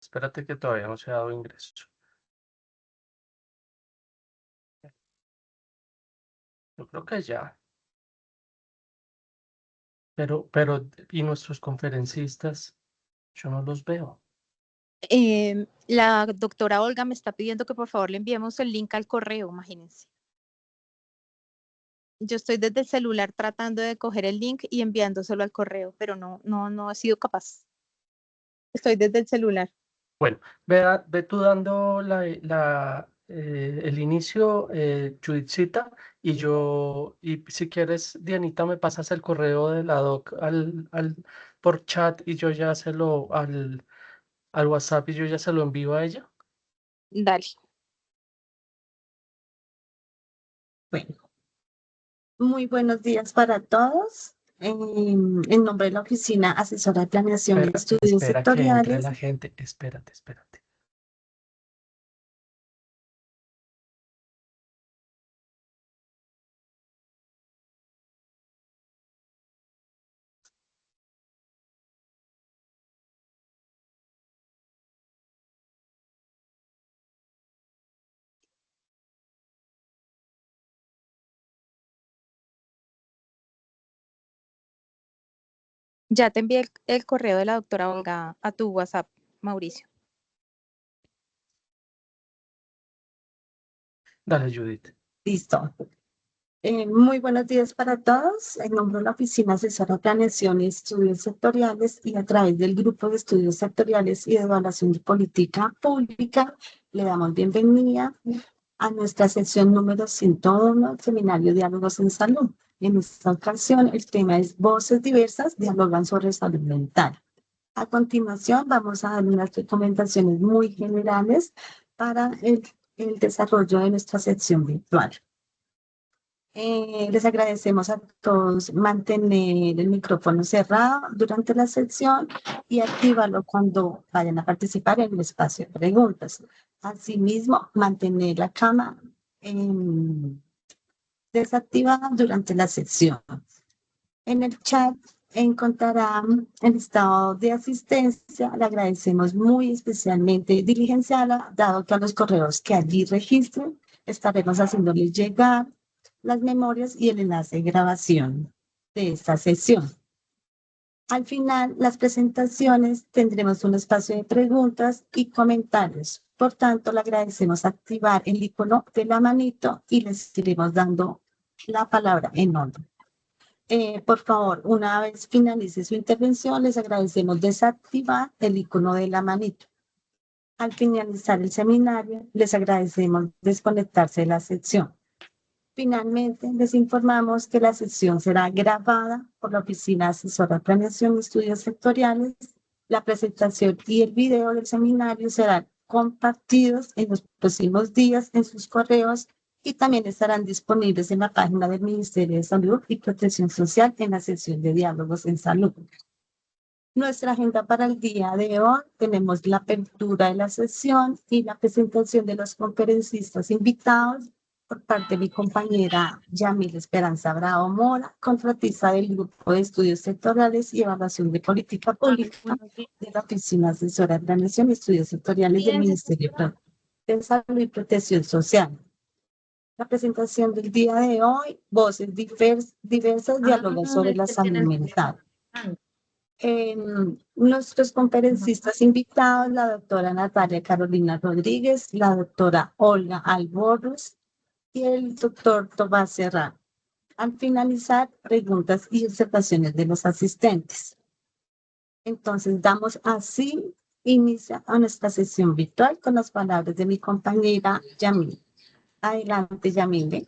Espérate que todavía no se ha dado ingreso. Yo creo que ya. ¿Y nuestros conferencistas? Yo no los veo. La doctora Olga me está pidiendo que por favor le enviemos el link al correo, imagínense. Yo estoy desde el celular tratando de coger el link y enviándoselo al correo, pero no he sido capaz. Estoy desde el celular. Bueno, ve tú dando el inicio, Judithcita, y si quieres, Dianita, me pasas el correo de la doc por chat y yo ya al WhatsApp y yo ya se lo envío a ella. Dale. Bueno, muy buenos días para todos. En nombre de la Oficina Asesora de Planeación y Estudios Espera que entre Sectoriales, la gente. Espérate. Ya te envié el correo de la doctora Olga a tu WhatsApp, Mauricio. Dale, Judith. listo. Muy buenos días para todos. En nombre de la Oficina Asesora de Planeación y Estudios Sectoriales y a través del Grupo de Estudios Sectoriales y de Evaluación de Política Pública, le damos bienvenida a nuestra sesión número 101, Seminario Diálogos en Salud. En esta ocasión, el tema es Voces diversas dialogan sobre salud mental. A continuación, vamos a dar unas recomendaciones muy generales para el desarrollo de nuestra sección virtual. Les agradecemos a todos mantener el micrófono cerrado durante la sección y activarlo cuando vayan a participar en el espacio de preguntas. Asimismo, mantener la cámara desactivada durante la sección. En el chat encontrarán el estado de asistencia. Le agradecemos muy especialmente diligenciada, dado que a los correos que allí registren estaremos haciéndoles llegar las memorias y el enlace de grabación de esta sesión. Al final, las presentaciones tendremos un espacio de preguntas y comentarios. Por tanto, le agradecemos activar el icono de la manito y les iremos dando la palabra en orden. Por favor, una vez finalice su intervención, les agradecemos desactivar el icono de la manito. Al finalizar el seminario, les agradecemos desconectarse de la sección. Finalmente, les informamos que la sesión será grabada por la Oficina Asesora de Planeación y Estudios Sectoriales. La presentación y el video del seminario serán compartidos en los próximos días en sus correos y también estarán disponibles en la página del Ministerio de Salud y Protección Social en la sección de Diálogos en Salud. Nuestra agenda para el día de hoy, tenemos la apertura de la sesión y la presentación de los conferencistas invitados por parte de mi compañera Yamil Esperanza Bravo Mora, contratista del Grupo de Estudios Sectoriales y Evaluación de Política Pública de la Oficina Asesora de Planeación y Estudios Sectoriales del Ministerio de Salud y Protección Social. La presentación del día de hoy, voces diversas dialogan sobre la salud mental. Nuestros conferencistas invitados, la doctora Natalia Carolina Rodríguez, la doctora Olga Albornoz y el doctor Tomás Serrano. Al finalizar, preguntas y observaciones de los asistentes. Entonces, damos así inicio a nuestra sesión virtual con las palabras de mi compañera Yamil. Adelante, Yamil.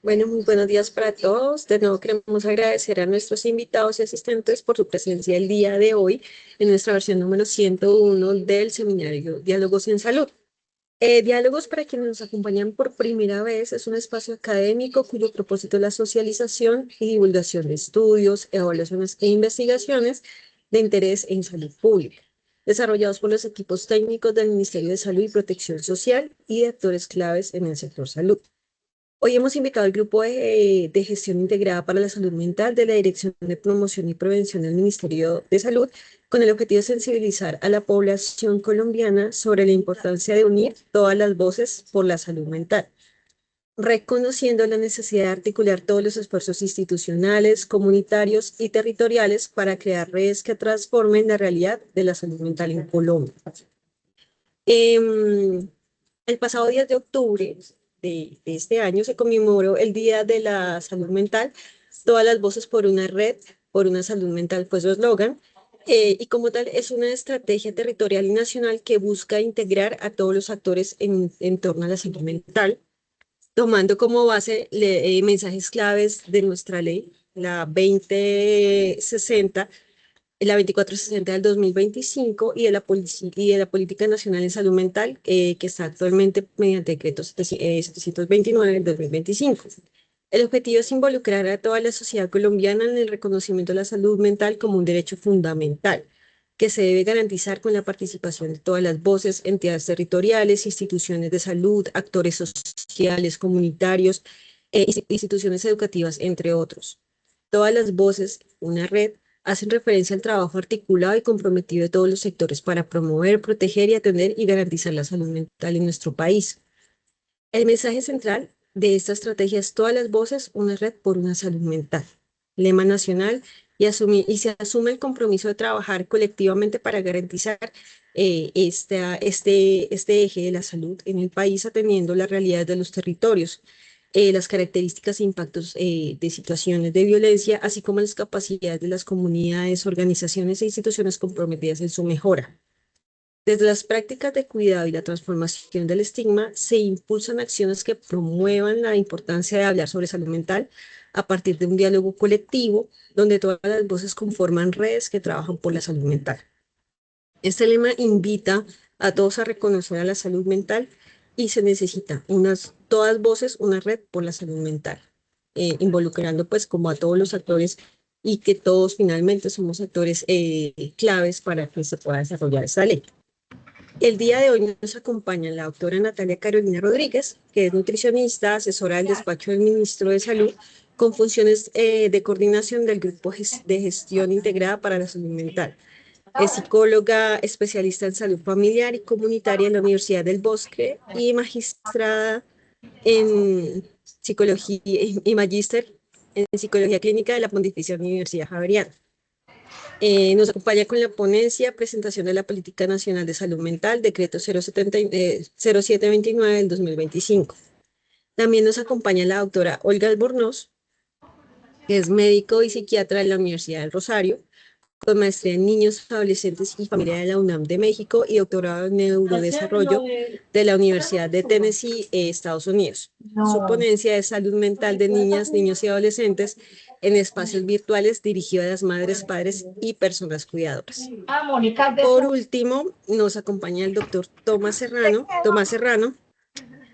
Bueno, muy buenos días para todos. De nuevo queremos agradecer a nuestros invitados y asistentes por su presencia el día de hoy en nuestra versión número 101 del seminario Diálogos en Salud. Diálogos, para quienes nos acompañan por primera vez, es un espacio académico cuyo propósito es la socialización y divulgación de estudios, evaluaciones e investigaciones de interés en salud pública, desarrollados por los equipos técnicos del Ministerio de Salud y Protección Social y de actores claves en el sector salud. Hoy hemos invitado al grupo de gestión integrada para la salud mental de la Dirección de Promoción y Prevención del Ministerio de Salud, con el objetivo de sensibilizar a la población colombiana sobre la importancia de unir todas las voces por la salud mental, reconociendo la necesidad de articular todos los esfuerzos institucionales, comunitarios y territoriales para crear redes que transformen la realidad de la salud mental en Colombia. El pasado 10 de octubre de este año se conmemoró el Día de la Salud Mental. Todas las voces por una red, por una salud mental fue su eslogan. Y como tal, es una estrategia territorial y nacional que busca integrar a todos los actores en torno a la salud mental, tomando como base mensajes claves de nuestra ley, la 2060, la 2460 del 2025 y y de la Política Nacional en Salud Mental, que está actualmente mediante decreto 729 del 2025. El objetivo es involucrar a toda la sociedad colombiana en el reconocimiento de la salud mental como un derecho fundamental, que se debe garantizar con la participación de todas las voces, entidades territoriales, instituciones de salud, actores sociales, comunitarios, instituciones educativas, entre otros. Todas las voces, una red, hacen referencia al trabajo articulado y comprometido de todos los sectores para promover, proteger y atender y garantizar la salud mental en nuestro país. El mensaje central de esta estrategia es todas las voces, una red por una salud mental. Lema nacional y se asume el compromiso de trabajar colectivamente para garantizar este eje de la salud en el país, atendiendo las realidades de los territorios, las características e impactos de situaciones de violencia, así como las capacidades de las comunidades, organizaciones e instituciones comprometidas en su mejora. Desde las prácticas de cuidado y la transformación del estigma, se impulsan acciones que promuevan la importancia de hablar sobre salud mental a partir de un diálogo colectivo, donde todas las voces conforman redes que trabajan por la salud mental. Este lema invita a todos a reconocer a la salud mental y se necesita todas voces, una red por la salud mental, involucrando pues como a todos los actores y que todos finalmente somos actores claves para que se pueda desarrollar esta ley. El día de hoy nos acompaña la doctora Natalia Carolina Rodríguez, que es nutricionista, asesora del despacho del ministro de Salud, con funciones de coordinación del Grupo de Gestión Integrada para la Salud Mental. Es psicóloga especialista en salud familiar y comunitaria en la Universidad del Bosque y magistrada en psicología y magíster en psicología clínica de la Pontificia Universidad Javeriana. Nos acompaña con la ponencia, presentación de la Política Nacional de Salud Mental, decreto 0729 del 2025. También nos acompaña la doctora Olga Albornoz, que es médico y psiquiatra de la Universidad del Rosario, con maestría en niños, adolescentes y familia de la UNAM de México y doctorado en neurodesarrollo de la Universidad de Tennessee, Estados Unidos. Su ponencia es Salud Mental de Niñas, Niños y Adolescentes en espacios virtuales dirigido a las madres, padres y personas cuidadoras. Por último, nos acompaña el doctor Tomás Serrano,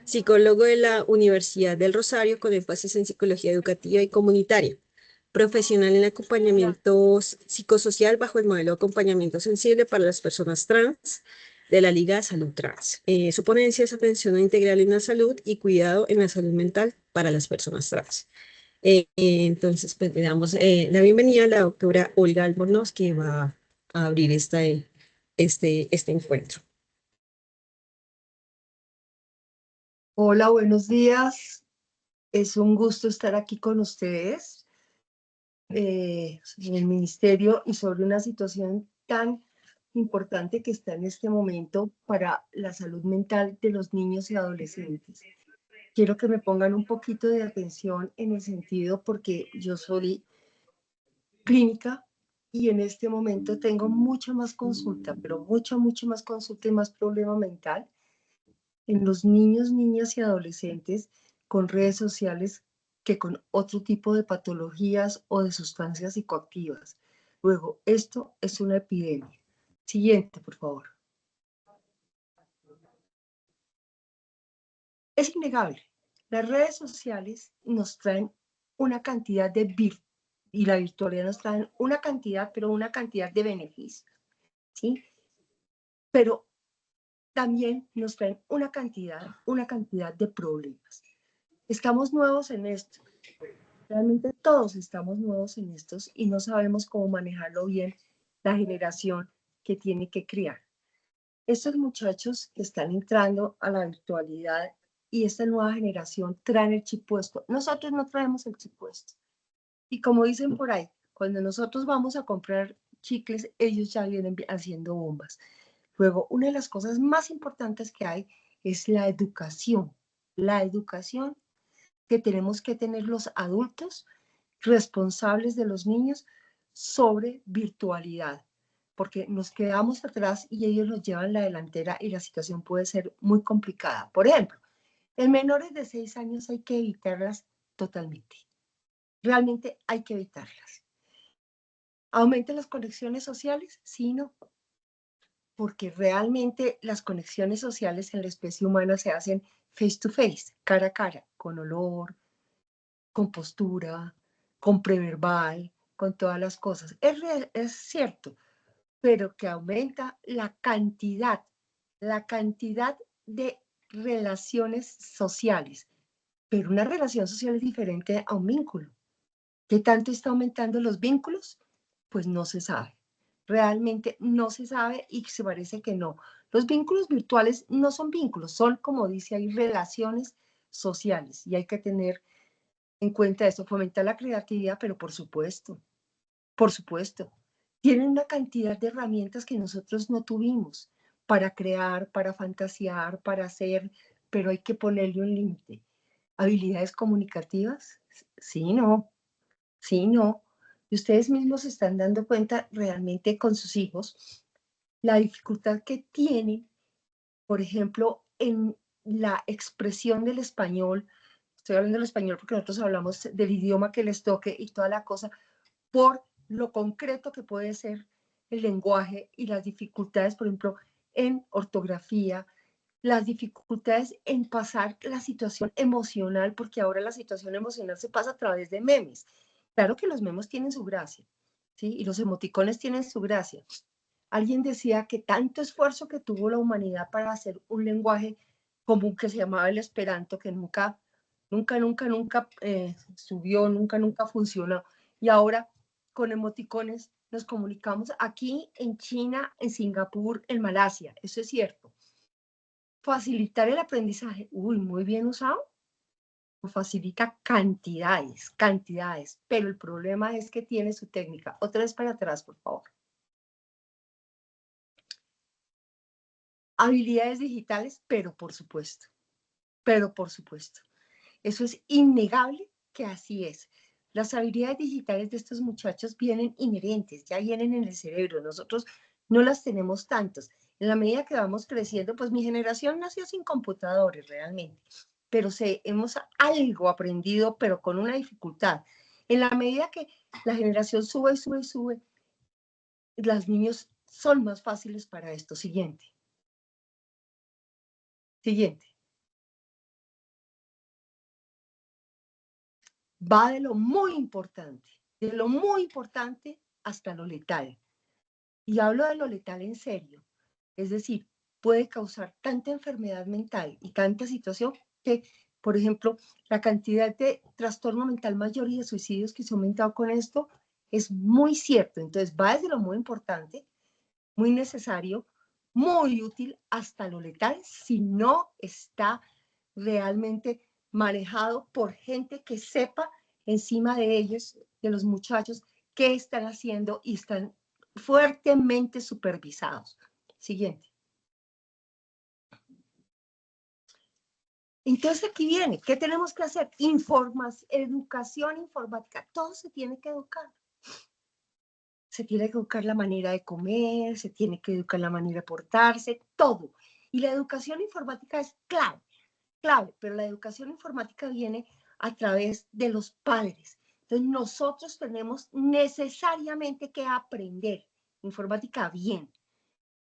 psicólogo de la Universidad del Rosario con énfasis en psicología educativa y comunitaria, profesional en acompañamiento psicosocial bajo el modelo de acompañamiento sensible para las personas trans de la Liga de Salud Trans. Su ponencia es atención integral en la salud y cuidado en la salud mental para las personas trans. Entonces, pues le damos la bienvenida a la doctora Olga Albornoz, que va a abrir este encuentro. Hola, buenos días. Es un gusto estar aquí con ustedes en el ministerio y sobre una situación tan importante que está en este momento para la salud mental de los niños y adolescentes. Quiero que me pongan un poquito de atención en el sentido porque yo soy clínica y en este momento tengo mucha más consulta, pero mucha más consulta y más problema mental en los niños, niñas y adolescentes con redes sociales que con otro tipo de patologías o de sustancias psicoactivas. Luego, esto es una epidemia. Siguiente, por favor. Es innegable. Las redes sociales nos traen una cantidad y la virtualidad nos traen una cantidad, pero una cantidad de beneficios, ¿sí? Pero también nos traen una cantidad de problemas. Estamos nuevos en esto. Realmente todos estamos nuevos en estos y no sabemos cómo manejarlo bien la generación que tiene que criar. Estos muchachos que están entrando a la virtualidad y esta nueva generación traen el chip puesto. Nosotros no traemos el chip puesto. Y como dicen por ahí, cuando nosotros vamos a comprar chicles, ellos ya vienen haciendo bombas. Luego, una de las cosas más importantes que hay es la educación. La educación que tenemos que tener los adultos responsables de los niños sobre virtualidad, porque nos quedamos atrás y ellos nos llevan la delantera y la situación puede ser muy complicada. Por ejemplo, en menores de 6 años hay que evitarlas totalmente. Realmente hay que evitarlas. ¿Aumentan las conexiones sociales? Sí, no. Porque realmente las conexiones sociales en la especie humana se hacen face to face, cara a cara, con olor, con postura, con preverbal, con todas las cosas. Es cierto, pero que aumenta la cantidad de relaciones sociales. Pero una relación social es diferente a un vínculo. ¿Qué tanto está aumentando los vínculos? Pues no se sabe. Realmente no se sabe y se parece que no. Los vínculos virtuales no son vínculos, son, como dice ahí, relaciones sociales y hay que tener en cuenta eso, fomentar la creatividad, pero por supuesto, tienen una cantidad de herramientas que nosotros no tuvimos para crear, para fantasear, para hacer, pero hay que ponerle un límite. ¿Habilidades comunicativas? Sí, no. Sí, no. Y ustedes mismos se están dando cuenta realmente con sus hijos la dificultad que tienen, por ejemplo, en la expresión del español. Estoy hablando del español porque nosotros hablamos del idioma que les toque y toda la cosa, por lo concreto que puede ser el lenguaje y las dificultades, por ejemplo, en ortografía, las dificultades en pasar la situación emocional, porque ahora la situación emocional se pasa a través de memes. Claro que los memes tienen su gracia, ¿sí? Y los emoticones tienen su gracia. Alguien decía que tanto esfuerzo que tuvo la humanidad para hacer un lenguaje común que se llamaba el Esperanto, que nunca subió, nunca funcionó. Y ahora con emoticones nos comunicamos aquí en China, en Singapur, en Malasia. Eso es cierto. Facilitar el aprendizaje, muy bien usado, facilita cantidades, pero el problema es que tiene su técnica. Otra vez para atrás, por favor. Habilidades digitales, pero por supuesto. Eso es innegable que así es. Las habilidades digitales de estos muchachos vienen inherentes, ya vienen en el cerebro. Nosotros no las tenemos tantos. En la medida que vamos creciendo, pues mi generación nació sin computadores realmente, pero hemos algo aprendido, pero con una dificultad. En la medida que la generación sube, los niños son más fáciles para esto. Siguiente. Va de lo muy importante hasta lo letal. Y hablo de lo letal en serio. Es decir, puede causar tanta enfermedad mental y tanta situación que, por ejemplo, la cantidad de trastorno mental mayor y de suicidios que se ha aumentado con esto es muy cierto. Entonces, va desde lo muy importante, muy necesario, muy útil, hasta lo letal, si no está realmente manejado por gente que sepa encima de ellos, de los muchachos, qué están haciendo y están fuertemente supervisados. Siguiente. Entonces aquí viene, ¿qué tenemos que hacer? Educación informática, todo se tiene que educar. Se tiene que educar la manera de comer, se tiene que educar la manera de portarse, todo. Y la educación informática es clave, pero la educación informática viene a través de los padres. Entonces nosotros tenemos necesariamente que aprender informática bien,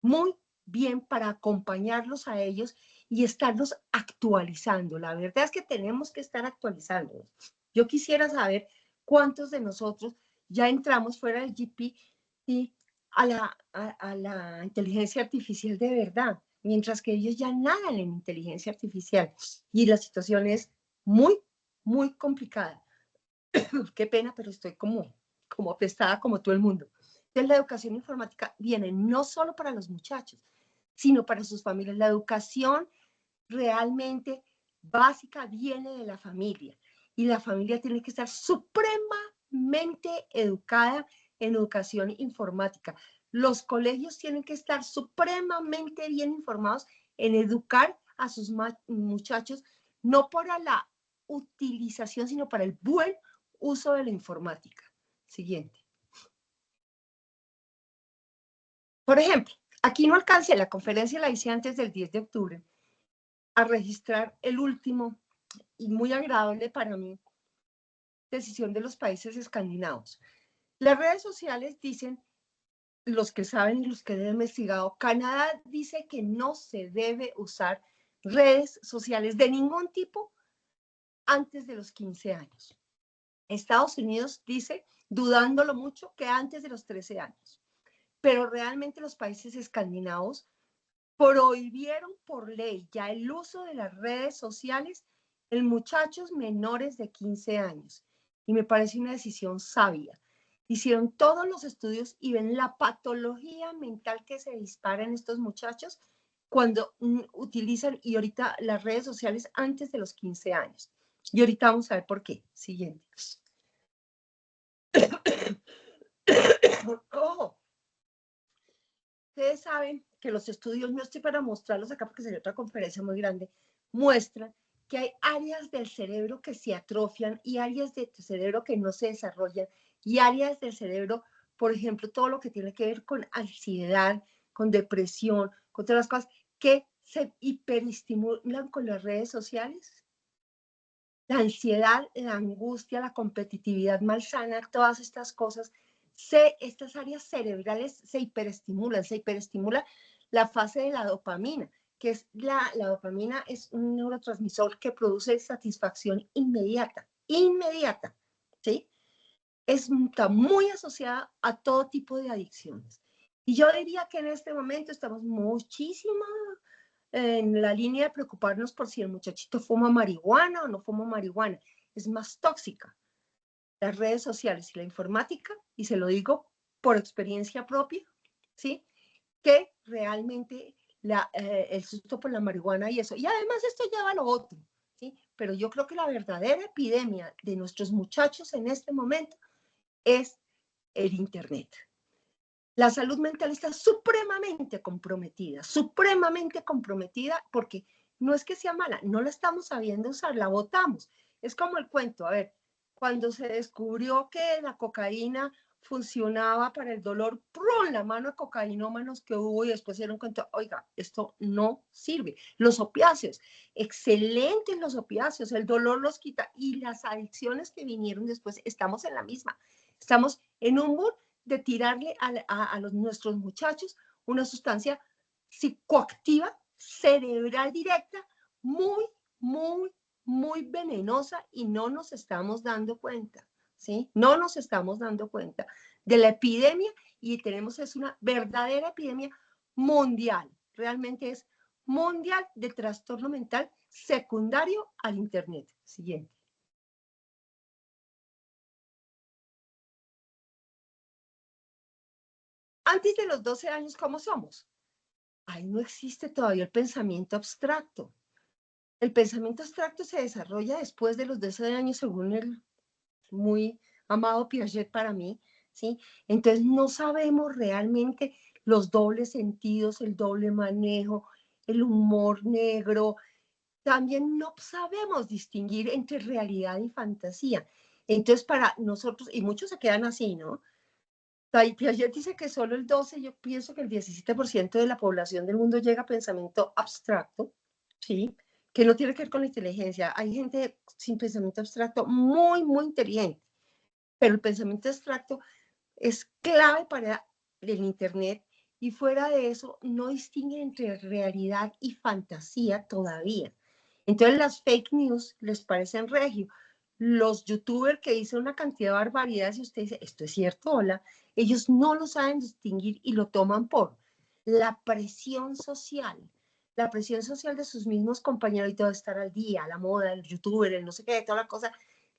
muy bien, para acompañarlos a ellos y estarlos actualizando. La verdad es que tenemos que estar actualizándonos. Yo quisiera saber cuántos de nosotros ya entramos fuera del GP y a la inteligencia artificial de verdad, mientras que ellos ya nadan en inteligencia artificial. Y la situación es muy muy complicada. Qué pena, pero estoy como apestada como todo el mundo. Entonces, la educación informática viene no solo para los muchachos, sino para sus familias. La educación realmente básica viene de la familia y la familia tiene que estar supremamente educada en educación informática. Los colegios tienen que estar supremamente bien informados en educar a sus muchachos, no para la utilización, sino para el buen uso de la informática. Siguiente. Por ejemplo, aquí no alcancé, la conferencia la hice antes del 10 de octubre, a registrar el último y muy agradable para mí decisión de los países escandinavos. Las redes sociales dicen, los que saben y los que han investigado, Canadá dice que no se debe usar redes sociales de ningún tipo antes de los 15 años. Estados Unidos dice, dudándolo mucho, que antes de los 13 años. Pero realmente los países escandinavos prohibieron por ley ya el uso de las redes sociales en muchachos menores de 15 años. Y me parece una decisión sabia. Hicieron todos los estudios y ven la patología mental que se dispara en estos muchachos cuando utilizan y ahorita las redes sociales antes de los 15 años. Y ahorita vamos a ver por qué. Siguiente. Oh. Ustedes saben que los estudios, no estoy para mostrarlos acá porque sería otra conferencia muy grande, muestran que hay áreas del cerebro que se atrofian y áreas del cerebro que no se desarrollan y áreas del cerebro, por ejemplo, todo lo que tiene que ver con ansiedad, con depresión, con todas las cosas que se hiperestimulan con las redes sociales. La ansiedad, la angustia, la competitividad malsana, todas estas cosas, estas áreas cerebrales se hiperestimula la fase de la dopamina, que es la dopamina es un neurotransmisor que produce satisfacción inmediata, ¿sí? Está muy asociada a todo tipo de adicciones. Y yo diría que en este momento estamos muchísimo en la línea de preocuparnos por si el muchachito fuma marihuana o no fuma marihuana. Es más tóxica las redes sociales y la informática, y se lo digo por experiencia propia, ¿sí? Que realmente el susto por la marihuana y eso. Y además esto lleva a lo otro, ¿sí? Pero yo creo que la verdadera epidemia de nuestros muchachos en este momento es el Internet. La salud mental está supremamente comprometida porque no es que sea mala, no la estamos sabiendo usar, la botamos. Es como el cuento, a ver, cuando se descubrió que la cocaína funcionaba para el dolor, ¡prum! La mano de cocainómanos que hubo y después se dieron cuenta, oiga, esto no sirve. Los opiáceos, excelentes los opiáceos, el dolor los quita y las adicciones que vinieron después, estamos en la misma. Estamos en un mood de tirarle a nuestros muchachos una sustancia psicoactiva, cerebral directa, muy, muy, muy venenosa y no nos estamos dando cuenta, ¿sí? No nos estamos dando cuenta de la epidemia y es una verdadera epidemia mundial, realmente es mundial de trastorno mental secundario al Internet. Siguiente. Antes de los 12 años, ¿cómo somos? Ahí no existe todavía el pensamiento abstracto. El pensamiento abstracto se desarrolla después de los 12 años, según el muy amado Piaget para mí, ¿sí? Entonces no sabemos realmente los dobles sentidos, el doble manejo, el humor negro. También no sabemos distinguir entre realidad y fantasía. Entonces para nosotros, y muchos se quedan así, ¿no? Piaget dice que solo el 12, yo pienso que el 17% de la población del mundo llega a pensamiento abstracto, ¿sí? Que no tiene que ver con la inteligencia. Hay gente sin pensamiento abstracto muy, muy inteligente, pero el pensamiento abstracto es clave para el Internet y fuera de eso no distingue entre realidad y fantasía todavía. Entonces las fake news les parecen regio. Los youtubers que dicen una cantidad de barbaridades y usted dice, ¿esto es cierto? Hola, ellos no lo saben distinguir y lo toman por la presión social. la presión social de sus mismos compañeros y todo, estar al día, la moda, el youtuber, el no sé qué, toda la cosa,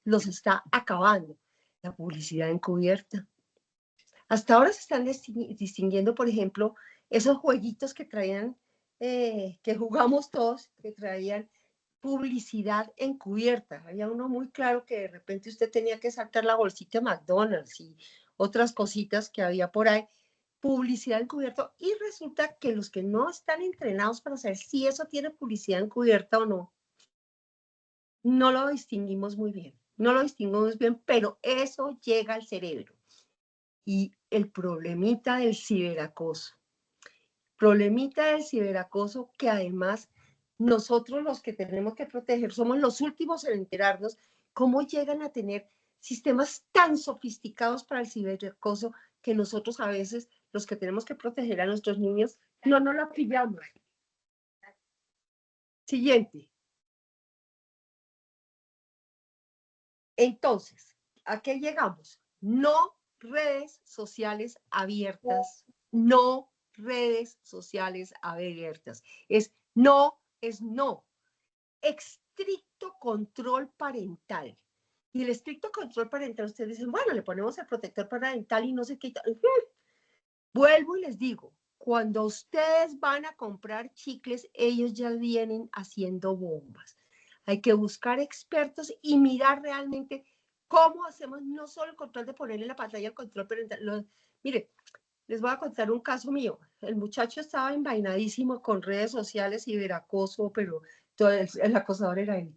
los está acabando. La publicidad encubierta. Hasta ahora se están distinguiendo, por ejemplo, esos jueguitos que traían, que jugamos todos, que traían publicidad encubierta. Había uno muy claro que de repente usted tenía que sacar la bolsita de McDonald's y otras cositas que había por ahí, publicidad encubierta, y resulta que los que no están entrenados para saber si eso tiene publicidad encubierta o no, no lo distinguimos muy bien, no lo distinguimos bien, pero eso llega al cerebro. Y el problemita del ciberacoso que además nosotros los que tenemos que proteger somos los últimos en enterarnos cómo llegan a tener sistemas tan sofisticados para el ciberacoso que nosotros a veces, los que tenemos que proteger a nuestros niños, no nos la pillamos. Siguiente. Entonces, ¿a qué llegamos? No redes sociales abiertas, no redes sociales abiertas. Es no, es no. Estricto control parental. Y el estricto control parental, ustedes dicen, bueno, le ponemos el protector parental y no sé qué. Vuelvo y les digo, cuando ustedes van a comprar chicles, ellos ya vienen haciendo bombas. Hay que buscar expertos y mirar realmente cómo hacemos no solo el control de poner en la pantalla el control parental. Mire, les voy a contar un caso mío. El muchacho estaba envainadísimo con redes sociales, ciberacoso, pero todo el acosador era él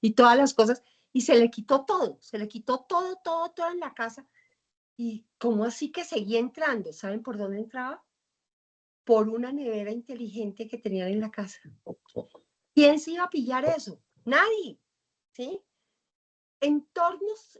y todas las cosas, y se le quitó todo en la casa. ¿Y cómo así que seguía entrando? ¿Saben por dónde entraba? Por una nevera inteligente que tenían en la casa. ¿Quién se iba a pillar eso? Nadie, ¿sí? Entornos,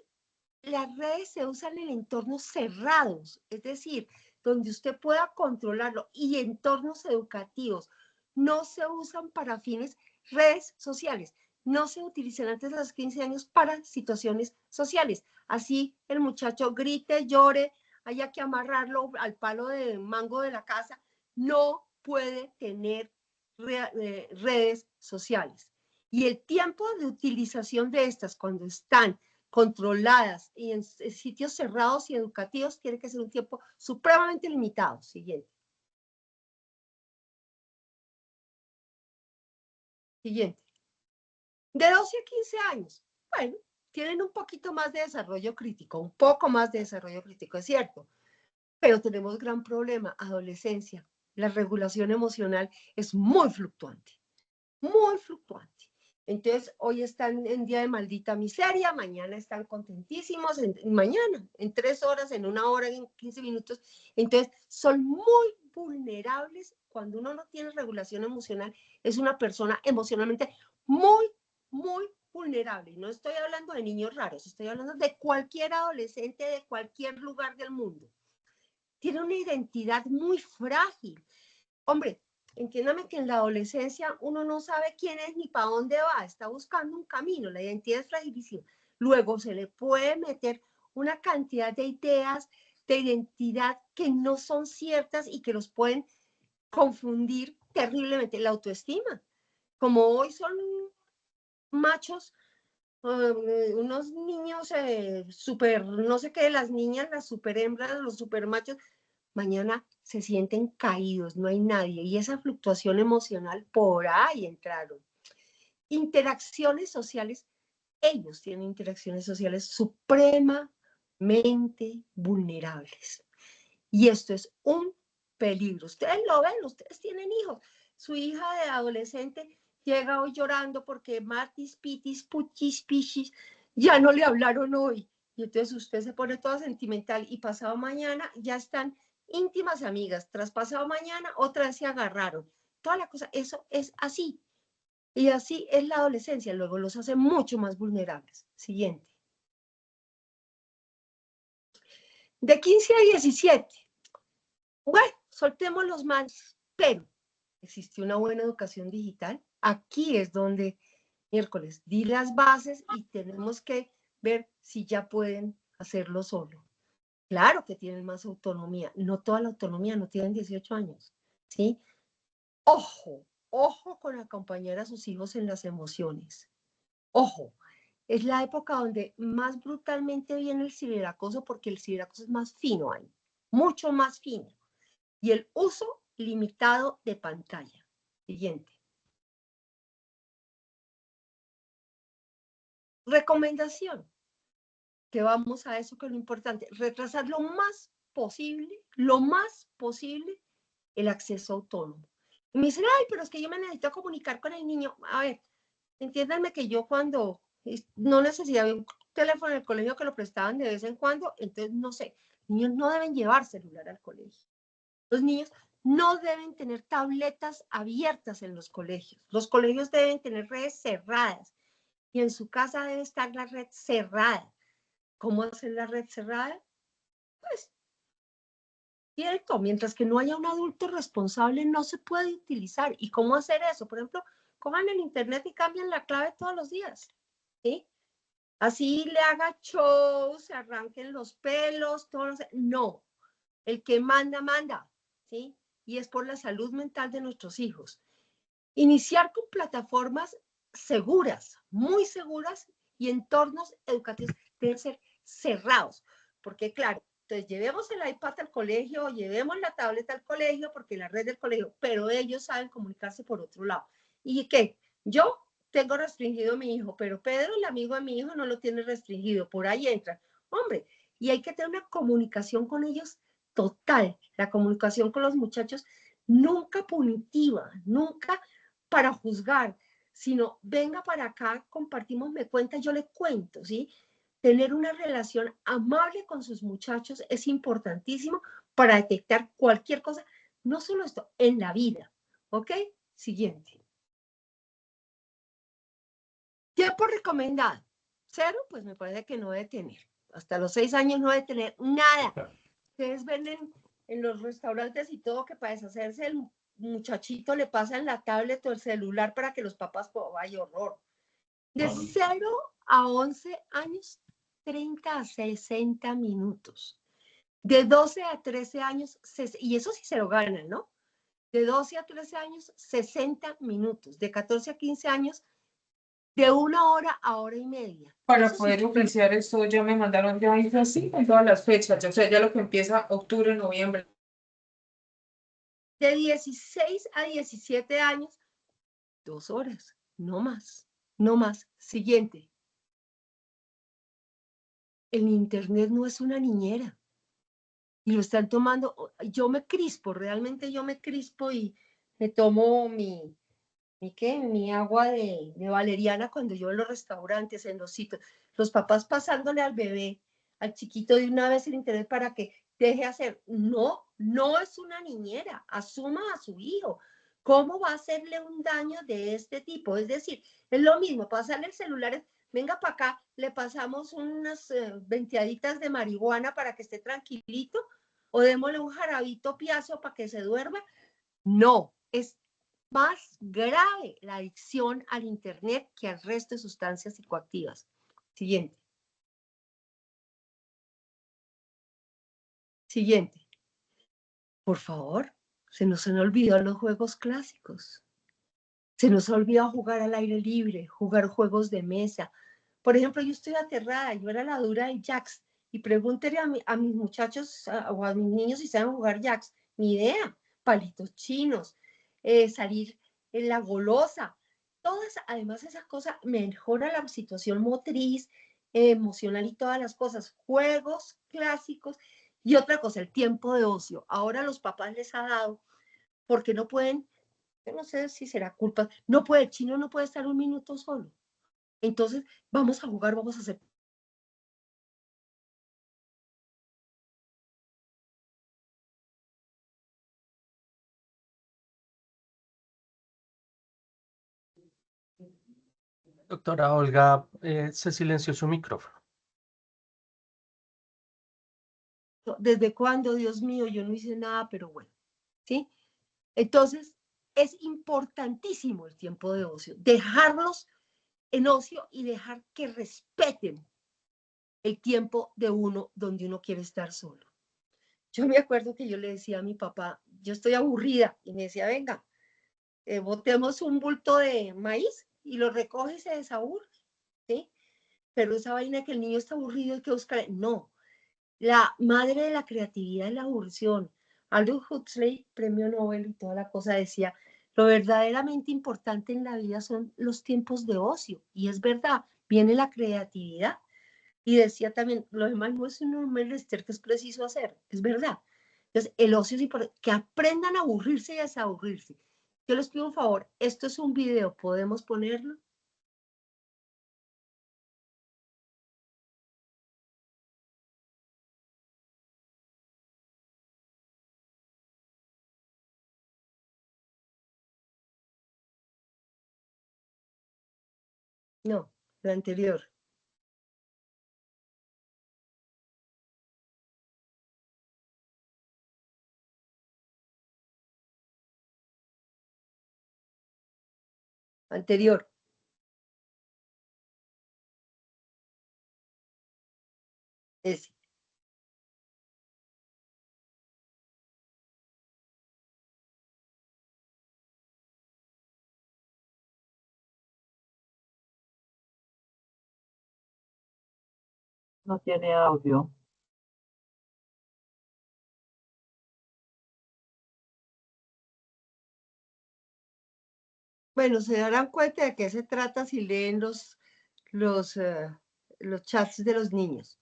las redes se usan en entornos cerrados, es decir, donde usted pueda controlarlo, y entornos educativos. No se usan para fines, redes sociales, no se utilizan antes de los 15 años para situaciones sociales. Así el muchacho grite, llore, haya que amarrarlo al palo de mango de la casa, no puede tener redes sociales. Y el tiempo de utilización de estas, cuando están controladas y en sitios cerrados y educativos, tiene que ser un tiempo supremamente limitado. Siguiente. Siguiente. De 12 a 15 años. Bueno, tienen un poquito más de desarrollo crítico, un poco más de desarrollo crítico, es cierto. Pero tenemos gran problema, adolescencia. La regulación emocional es muy fluctuante, muy fluctuante. Entonces, hoy están en día de maldita miseria, mañana están contentísimos, mañana, en 3 horas, en 1 hora, en 15 minutos. Entonces, son muy vulnerables. Cuando uno no tiene regulación emocional, es una persona emocionalmente muy, muy vulnerable. No estoy hablando de niños raros, estoy hablando de cualquier adolescente de cualquier lugar del mundo. Tiene una identidad muy frágil. Hombre, entiéndame que en la adolescencia uno no sabe quién es ni para dónde va, está buscando un camino, la identidad es fragilísima. Luego se le puede meter una cantidad de ideas de identidad que no son ciertas y que los pueden confundir terriblemente. La autoestima, como hoy son machos, unos niños super, no sé qué, las niñas, las super hembras, los super machos, mañana se sienten caídos, no hay nadie. Y esa fluctuación emocional, por ahí entraron. Interacciones sociales, ellos tienen interacciones sociales supremamente vulnerables. Y esto es un peligro. Ustedes lo ven, ustedes tienen hijos. Su hija de adolescente llega hoy llorando porque matis, pitis, puchis, pichis, ya no le hablaron hoy. Y entonces usted se pone toda sentimental y pasado mañana ya están íntimas amigas. Tras pasado mañana otra vez se agarraron. Toda la cosa, eso es así. Y así es la adolescencia. Luego los hace mucho más vulnerables. Siguiente. De 15 a 17. Bueno, soltemos los manos, pero existe una buena educación digital. Aquí es donde, miércoles, di las bases y tenemos que ver si ya pueden hacerlo solo. Claro que tienen más autonomía, no toda la autonomía, no tienen 18 años, ¿sí? Ojo, ojo con acompañar a sus hijos en las emociones. Ojo, es la época donde más brutalmente viene el ciberacoso porque el ciberacoso es más fino ahí, mucho más fino. Y el uso limitado de pantalla. Siguiente. Recomendación, que vamos a eso que es lo importante, retrasar lo más posible, el acceso autónomo. Y me dicen, ay, pero es que yo me necesito comunicar con el niño. A ver, entiéndanme que yo cuando no necesitaba un teléfono en el colegio que lo prestaban de vez en cuando, entonces no sé, niños no deben llevar celular al colegio. Los niños no deben tener tabletas abiertas en los colegios. Los colegios deben tener redes cerradas y en su casa debe estar la red cerrada. ¿Cómo hacer la red cerrada? Pues cierto, mientras que no haya un adulto responsable no se puede utilizar. ¿Y cómo hacer eso? Por ejemplo, cojan el internet y cambien la clave todos los días. ¿Sí? Así le haga show, se arranquen los pelos, todos los... No, el que manda, manda. ¿Sí? Y es por la salud mental de nuestros hijos. Iniciar con plataformas seguras, muy seguras, y entornos educativos deben ser cerrados, porque claro, entonces llevemos el iPad al colegio, llevemos la tableta al colegio, porque la red del colegio, pero ellos saben comunicarse por otro lado. ¿Y qué? Yo tengo restringido a mi hijo, pero Pedro, el amigo de mi hijo, no lo tiene restringido, por ahí entra. Hombre, y hay que tener una comunicación con ellos total, la comunicación con los muchachos nunca punitiva, nunca para juzgar, sino venga para acá, compartimos, me cuenta, yo le cuento, ¿sí? Tener una relación amable con sus muchachos es importantísimo para detectar cualquier cosa, no solo esto, en la vida, ¿ok? Siguiente. Tiempo recomendado. 0, pues me parece que no debe tener. Hasta los 6 años no debe tener nada. Ustedes ven en los restaurantes y todo que para deshacerse el muchachito le pasan la tablet o el celular para que los papás puedan, ¡ay, horror! De 0 a 11 años, 30 a 60 minutos. De 12 a 13 años, y eso sí se lo ganan, ¿no? De 12 a 13 años, 60 minutos. De 14 a 15 años, de 1 hora a hora y media. Para Eso poder sí, oficiar esto, ya me mandaron ya hice así con todas las fechas, o sea, ya lo que empieza octubre, noviembre. de 16 a 17 años, 2 horas, no más, no más. Siguiente. El internet no es una niñera. Y lo están tomando, yo me crispo, realmente yo me crispo y me tomo mi agua de valeriana cuando yo en los restaurantes, en los sitios, los papás pasándole al bebé, al chiquito de una vez el internet para que deje hacer. No, no es una niñera, asuma a su hijo. ¿Cómo va a hacerle un daño de este tipo? Es decir, es lo mismo, pasarle el celular, venga para acá, le pasamos unas venteaditas de marihuana para que esté tranquilito, o démosle un jarabito piazo para que se duerma. No, es más grave la adicción al internet que al resto de sustancias psicoactivas. Siguiente. Siguiente. Por favor, se nos han olvidado los juegos clásicos. Se nos ha olvidado jugar al aire libre, jugar juegos de mesa. Por ejemplo, yo estoy aterrada, yo era la dura de Jacks, y pregúntenle a mis muchachos o a mis niños si saben jugar Jacks. Ni idea. Palitos chinos, salir en la golosa. Todas, además, esa cosa mejora la situación motriz, emocional y todas las cosas. Juegos clásicos. Y otra cosa, el tiempo de ocio. Ahora los papás les ha dado porque no pueden, yo no sé si será culpa, no puede, el chino no puede estar un minuto solo. Entonces, vamos a jugar, vamos a hacer. Doctora Olga, se silenció su micrófono. ¿Desde cuándo, Dios mío? Yo no hice nada, pero bueno, ¿sí? Entonces, es importantísimo el tiempo de ocio, dejarlos en ocio y dejar que respeten el tiempo de uno donde uno quiere estar solo. Yo me acuerdo que yo le decía a mi papá, yo estoy aburrida, y me decía, venga, botemos un bulto de maíz y lo recoge y se desaburre, ¿sí? Pero esa vaina que el niño está aburrido hay que buscar, no. La madre de la creatividad es la aburrición. Aldous Huxley, premio Nobel y toda la cosa, decía, lo verdaderamente importante en la vida son los tiempos de ocio. Y es verdad, viene la creatividad. Y decía también, lo demás no es un menester que es preciso hacer, es verdad. Entonces, el ocio es importante, que aprendan a aburrirse y a desaburrirse. Yo les pido un favor, esto es un video, ¿podemos ponerlo? No, lo anterior. Anterior. Ese. No tiene audio. Bueno, se darán cuenta de qué se trata si leen los chats de los niños.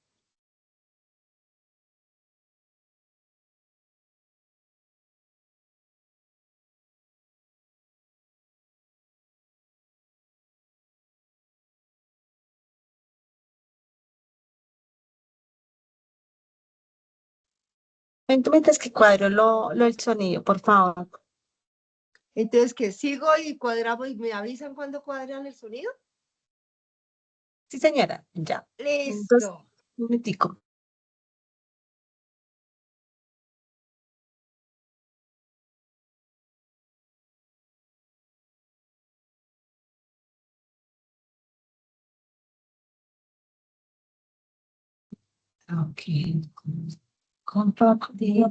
Mientras que cuadro el sonido, por favor. Entonces, que sigo y cuadramos y me avisan cuando cuadran el sonido. Sí, señora, ya. Entonces, Listo. un minutico. Ok. Compartir.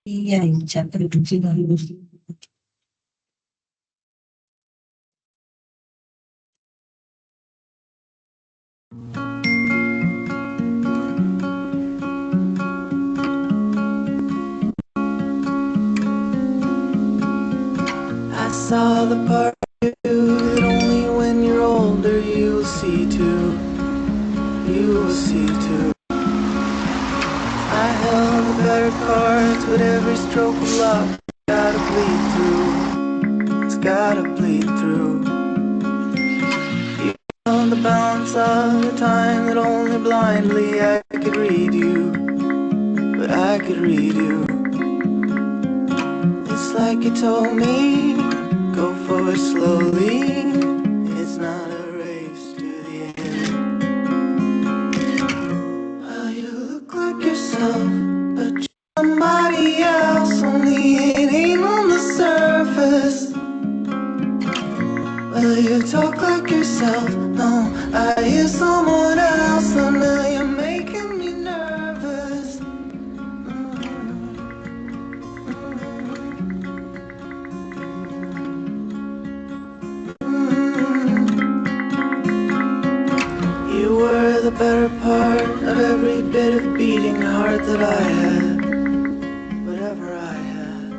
Y ahí ya terminamos. I saw the part of you that only when you're older you'll see too. You will see too. I held the better cards, but every stroke of luck gotta bleed through. It's gotta bleed through. You held the balance of the time that only blindly I could read you, but I could read you. It's like you told me, go forward slowly. It's not a race to the end. Well, you look like yourself, but you're somebody else. Only it ain't on the surface. Well, you talk like yourself. No, I hear someone else. I know you're making me nervous. You were the better part of every bit of beating heart that I had, whatever I had.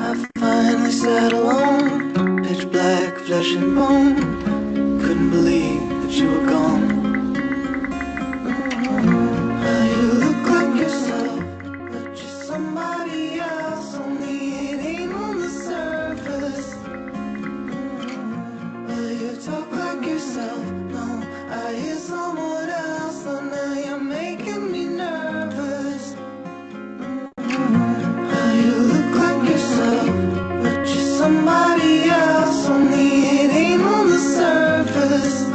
I finally sat alone, pitch black, flesh and bone. Couldn't believe that you were gone. Now you look like yourself, but you're somebody else. Only it ain't on the surface. Well, you talk like yourself. No, I hear someone else. Oh, now you're making me nervous. Now you look like yourself, but you're somebody else. Only it ain't on the surface.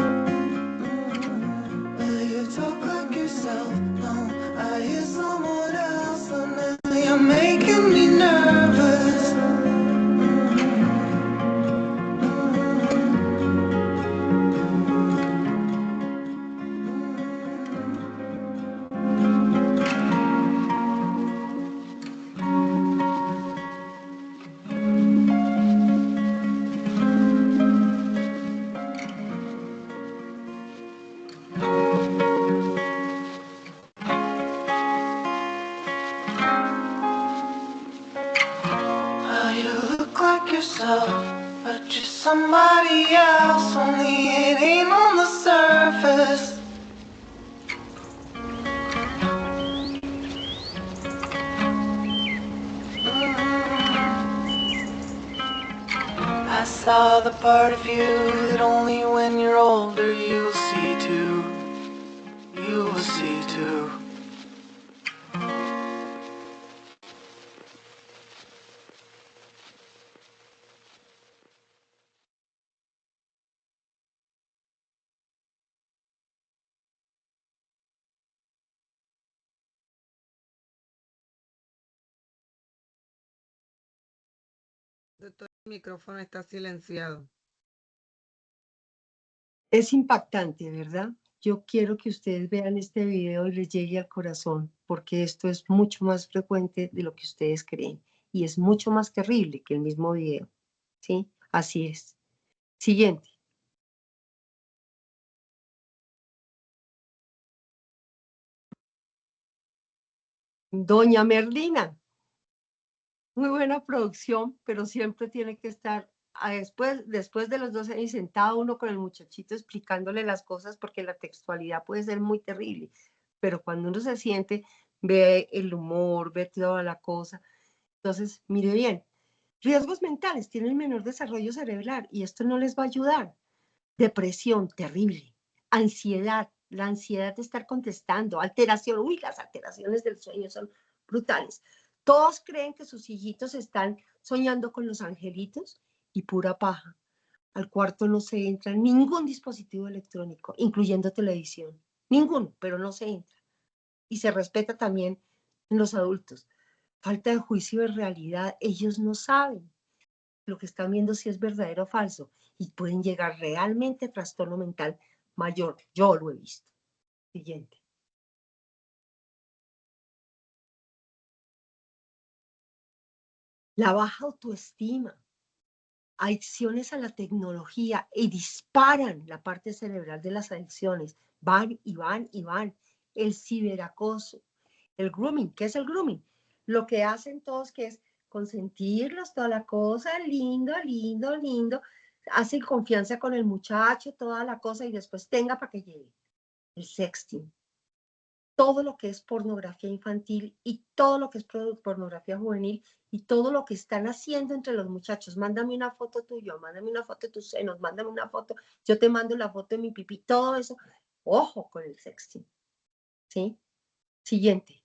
Well, you talk like yourself. No, I hear someone else. Oh, now you're making me nervous. like yourself, but you're somebody else, only it ain't on the surface. I saw the part of you that only when you're older you'll see too. You will see too. Doctor, el micrófono está silenciado. Es impactante, ¿verdad? Yo quiero que ustedes vean este video y les llegue al corazón, porque esto es mucho más frecuente de lo que ustedes creen y es mucho más terrible que el mismo video, ¿sí? Así es. Siguiente. Doña Merlina. Muy buena producción, pero siempre tiene que estar después de los 2 años sentado uno con el muchachito explicándole las cosas, porque la textualidad puede ser muy terrible, pero cuando uno se siente, ve el humor, ve toda la cosa. Entonces, mire bien, riesgos mentales, tienen menor desarrollo cerebral y esto no les va a ayudar. Depresión, terrible. Ansiedad, la ansiedad de estar contestando, alteración, uy, las alteraciones del sueño son brutales. Todos creen que sus hijitos están soñando con los angelitos y pura paja. Al cuarto no se entra ningún dispositivo electrónico, incluyendo televisión. Ninguno, pero no se entra. Y se respeta también en los adultos. Falta de juicio de realidad, ellos no saben lo que están viendo si es verdadero o falso y pueden llegar realmente a trastorno mental mayor. Yo lo he visto. Siguiente. La baja autoestima, adicciones a la tecnología y disparan la parte cerebral de las adicciones. Van y van y van. El ciberacoso, el grooming. ¿Qué es el grooming? Lo que hacen todos que es consentirlos, toda la cosa, lindo, lindo, lindo. Hacen confianza con el muchacho, toda la cosa y después tenga para que llegue. El sexting. Todo lo que es pornografía infantil y todo lo que es pornografía juvenil y todo lo que están haciendo entre los muchachos. Mándame una foto tuya, mándame una foto de tus senos, mándame una foto, yo te mando la foto de mi pipí, todo eso. Ojo con el sexting. ¿Sí? Siguiente.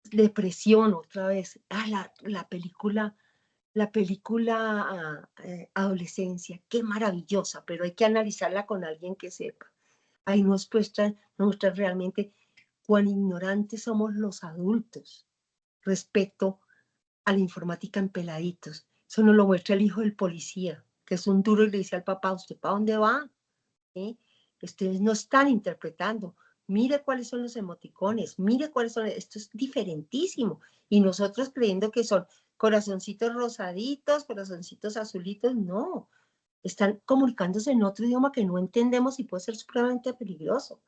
Depresión otra vez. La película Adolescencia, qué maravillosa, pero hay que analizarla con alguien que sepa. Ahí nos muestra realmente cuán ignorantes somos los adultos respecto a la informática en peladitos. Eso nos lo muestra el hijo del policía, que es un duro y le dice al papá, ¿usted para dónde va? ¿Sí? Ustedes no están interpretando. Mire cuáles son los emoticones, mire cuáles son, esto es diferentísimo. Y nosotros creyendo que son corazoncitos rosaditos, corazoncitos azulitos, no. Están comunicándose en otro idioma que no entendemos y puede ser supremamente peligroso.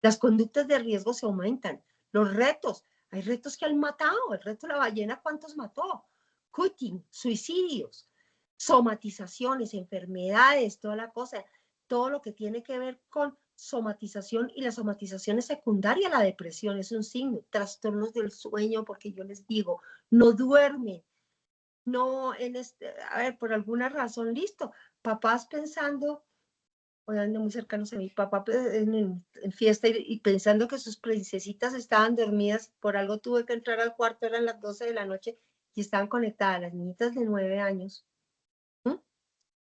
Las conductas de riesgo se aumentan. Los retos, hay retos que han matado. El reto de la ballena, ¿cuántos mató? Cutting, suicidios, somatizaciones, enfermedades, toda la cosa, todo lo que tiene que ver con somatización y la somatización es secundaria a la depresión, es un signo, trastornos del sueño, porque yo les digo, no duermen, no, a ver, por alguna razón, listo, papás pensando, o ando muy cercanos a mi papá en fiesta y pensando que sus princesitas estaban dormidas, por algo tuve que entrar al cuarto, eran las 12 de la noche y estaban conectadas las niñitas de 9 años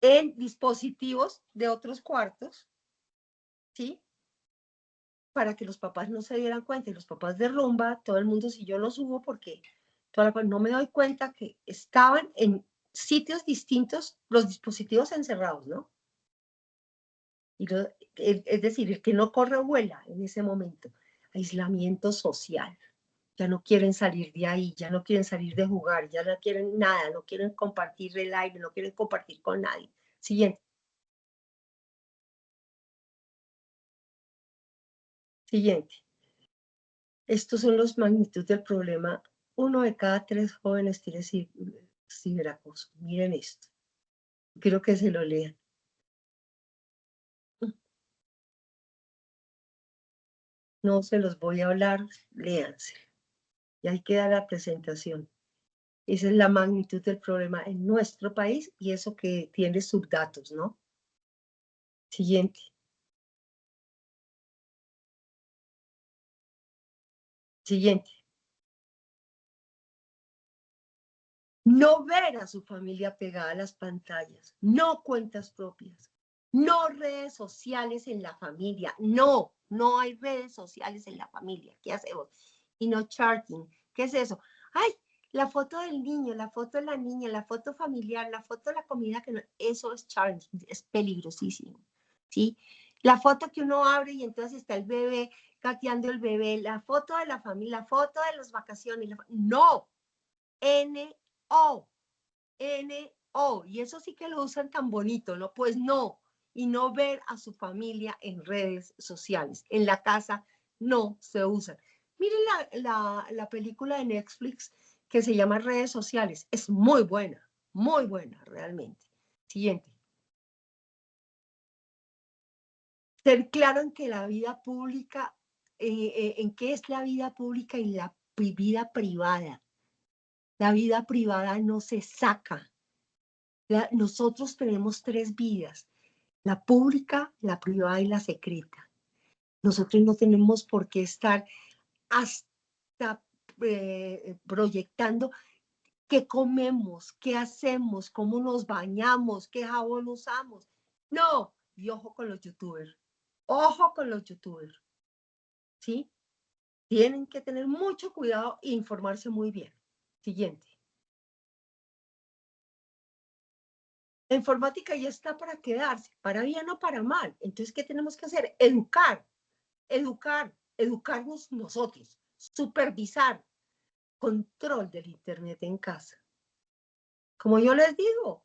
en dispositivos de otros cuartos, ¿sí? Para que los papás no se dieran cuenta y los papás de rumba, todo el mundo, si yo lo subo porque no me doy cuenta que estaban en sitios distintos los dispositivos encerrados, ¿no? Es decir, el que no corre vuela en ese momento. Aislamiento social. Ya no quieren salir de ahí, ya no quieren salir de jugar, ya no quieren nada, no quieren compartir el aire, no quieren compartir con nadie. Siguiente. Siguiente. Estos son los magnitudes del problema 1 de cada 3 jóvenes tiene ciberacoso. Miren esto. Quiero que se lo lean. No se los voy a hablar, léanse. Y ahí queda la presentación. Esa es la magnitud del problema en nuestro país y eso que tiene subdatos, ¿no? Siguiente. Siguiente. No ver a su familia pegada a las pantallas, no cuentas propias, no redes sociales en la familia, no hay redes sociales en la familia. ¿Qué hacemos? Y no charting. ¿Qué es eso? Ay, la foto del niño, la foto de la niña, la foto familiar, la foto de la comida, que no, eso es charting, es peligrosísimo, ¿sí? La foto que uno abre y entonces está el bebé, gateando el bebé, la foto de la familia, la foto de las vacaciones, no, N-O, N-O, y eso sí que lo usan tan bonito, ¿no? Pues no, y no ver a su familia en redes sociales. En la casa no se usan. Miren la película de Netflix que se llama Redes Sociales. Es muy buena realmente. Siguiente. Ser claro en que la vida pública, en qué es la vida pública y la vida privada. La vida privada no se saca. Nosotros tenemos 3 vidas, la pública, la privada y la secreta. Nosotros no tenemos por qué estar hasta proyectando qué comemos, qué hacemos, cómo nos bañamos, qué jabón usamos. No, y ojo con los youtubers, ¿sí? Tienen que tener mucho cuidado e informarse muy bien. Siguiente. La informática ya está para quedarse, para bien o para mal. Entonces, ¿qué tenemos que hacer? Educarnos nosotros, supervisar, control del Internet en casa. Como yo les digo,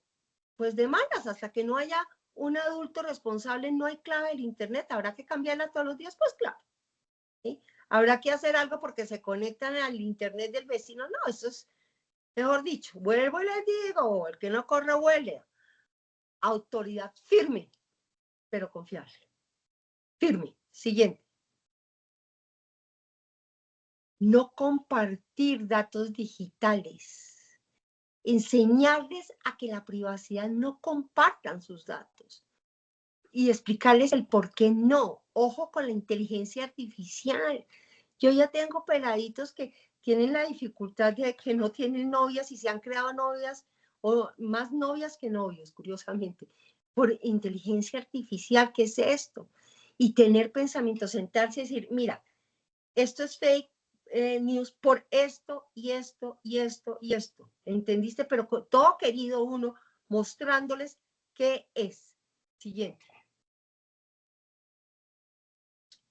pues de malas, hasta que no haya un adulto responsable, no hay clave del Internet, habrá que cambiarla todos los días, pues claro. ¿Sí? Habrá que hacer algo porque se conectan al Internet del vecino, no, eso es, mejor dicho, vuelvo y les digo, el que no corre huele. Autoridad firme, pero confiable. Firme. Siguiente. No compartir datos digitales. Enseñarles a que la privacidad no compartan sus datos y explicarles el por qué no. Ojo con la inteligencia artificial. Yo ya tengo peladitos que tienen la dificultad de que no tienen novias y se han creado novias o más novias que novios, curiosamente, por inteligencia artificial. ¿Qué es esto? Y tener pensamiento, sentarse y decir, mira, esto es fake news por esto y esto y esto y esto. ¿Entendiste? Pero con todo querido uno mostrándoles qué es. Siguiente.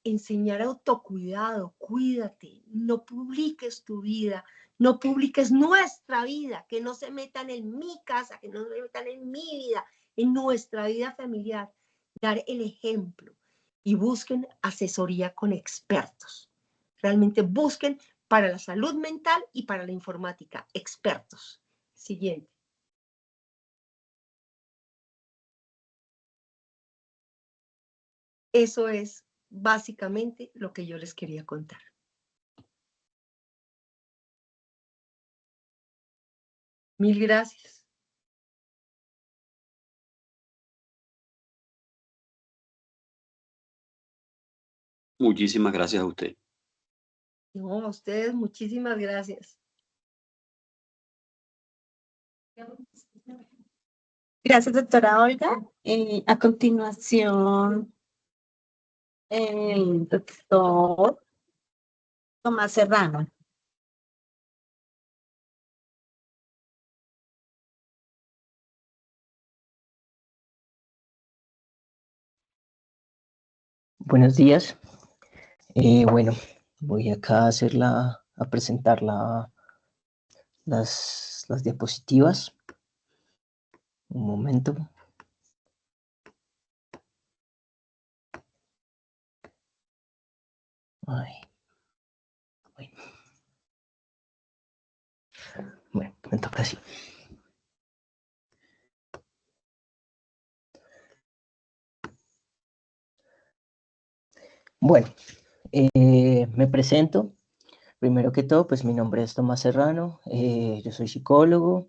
Enseñar autocuidado, cuídate, no publiques tu vida, no publiques nuestra vida, que no se metan en mi casa, que no se metan en mi vida, en nuestra vida familiar. Dar el ejemplo y busquen asesoría con expertos. Realmente busquen para la salud mental y para la informática, expertos. Siguiente. Eso es básicamente lo que yo les quería contar. Mil gracias. Muchísimas gracias a usted. No, a ustedes muchísimas gracias. Gracias, doctora Olga. A continuación, el doctor Tomás Serrano. Buenos días. Bueno, voy acá a a presentar las diapositivas. Un momento. Ay, bueno. Ahora sí. Bueno, me presento. Primero que todo, pues mi nombre es Tomás Serrano, yo soy psicólogo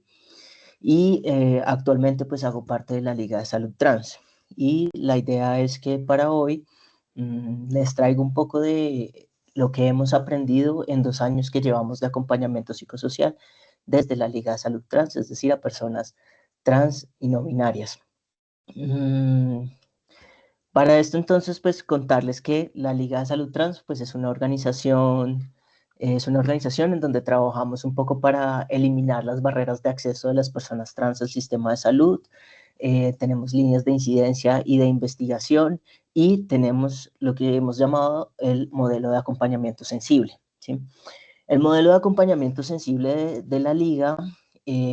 y actualmente pues hago parte de la Liga de Salud Trans. Y la idea es que para hoy les traigo un poco de lo que hemos aprendido en 2 años que llevamos de acompañamiento psicosocial desde la Liga de Salud Trans, es decir, a personas trans y no binarias. Para esto entonces, pues contarles que la Liga de Salud Trans, pues es una organización en donde trabajamos un poco para eliminar las barreras de acceso de las personas trans al sistema de salud. Tenemos líneas de incidencia y de investigación y tenemos lo que hemos llamado el modelo de acompañamiento sensible, ¿sí? El modelo de acompañamiento sensible de la Liga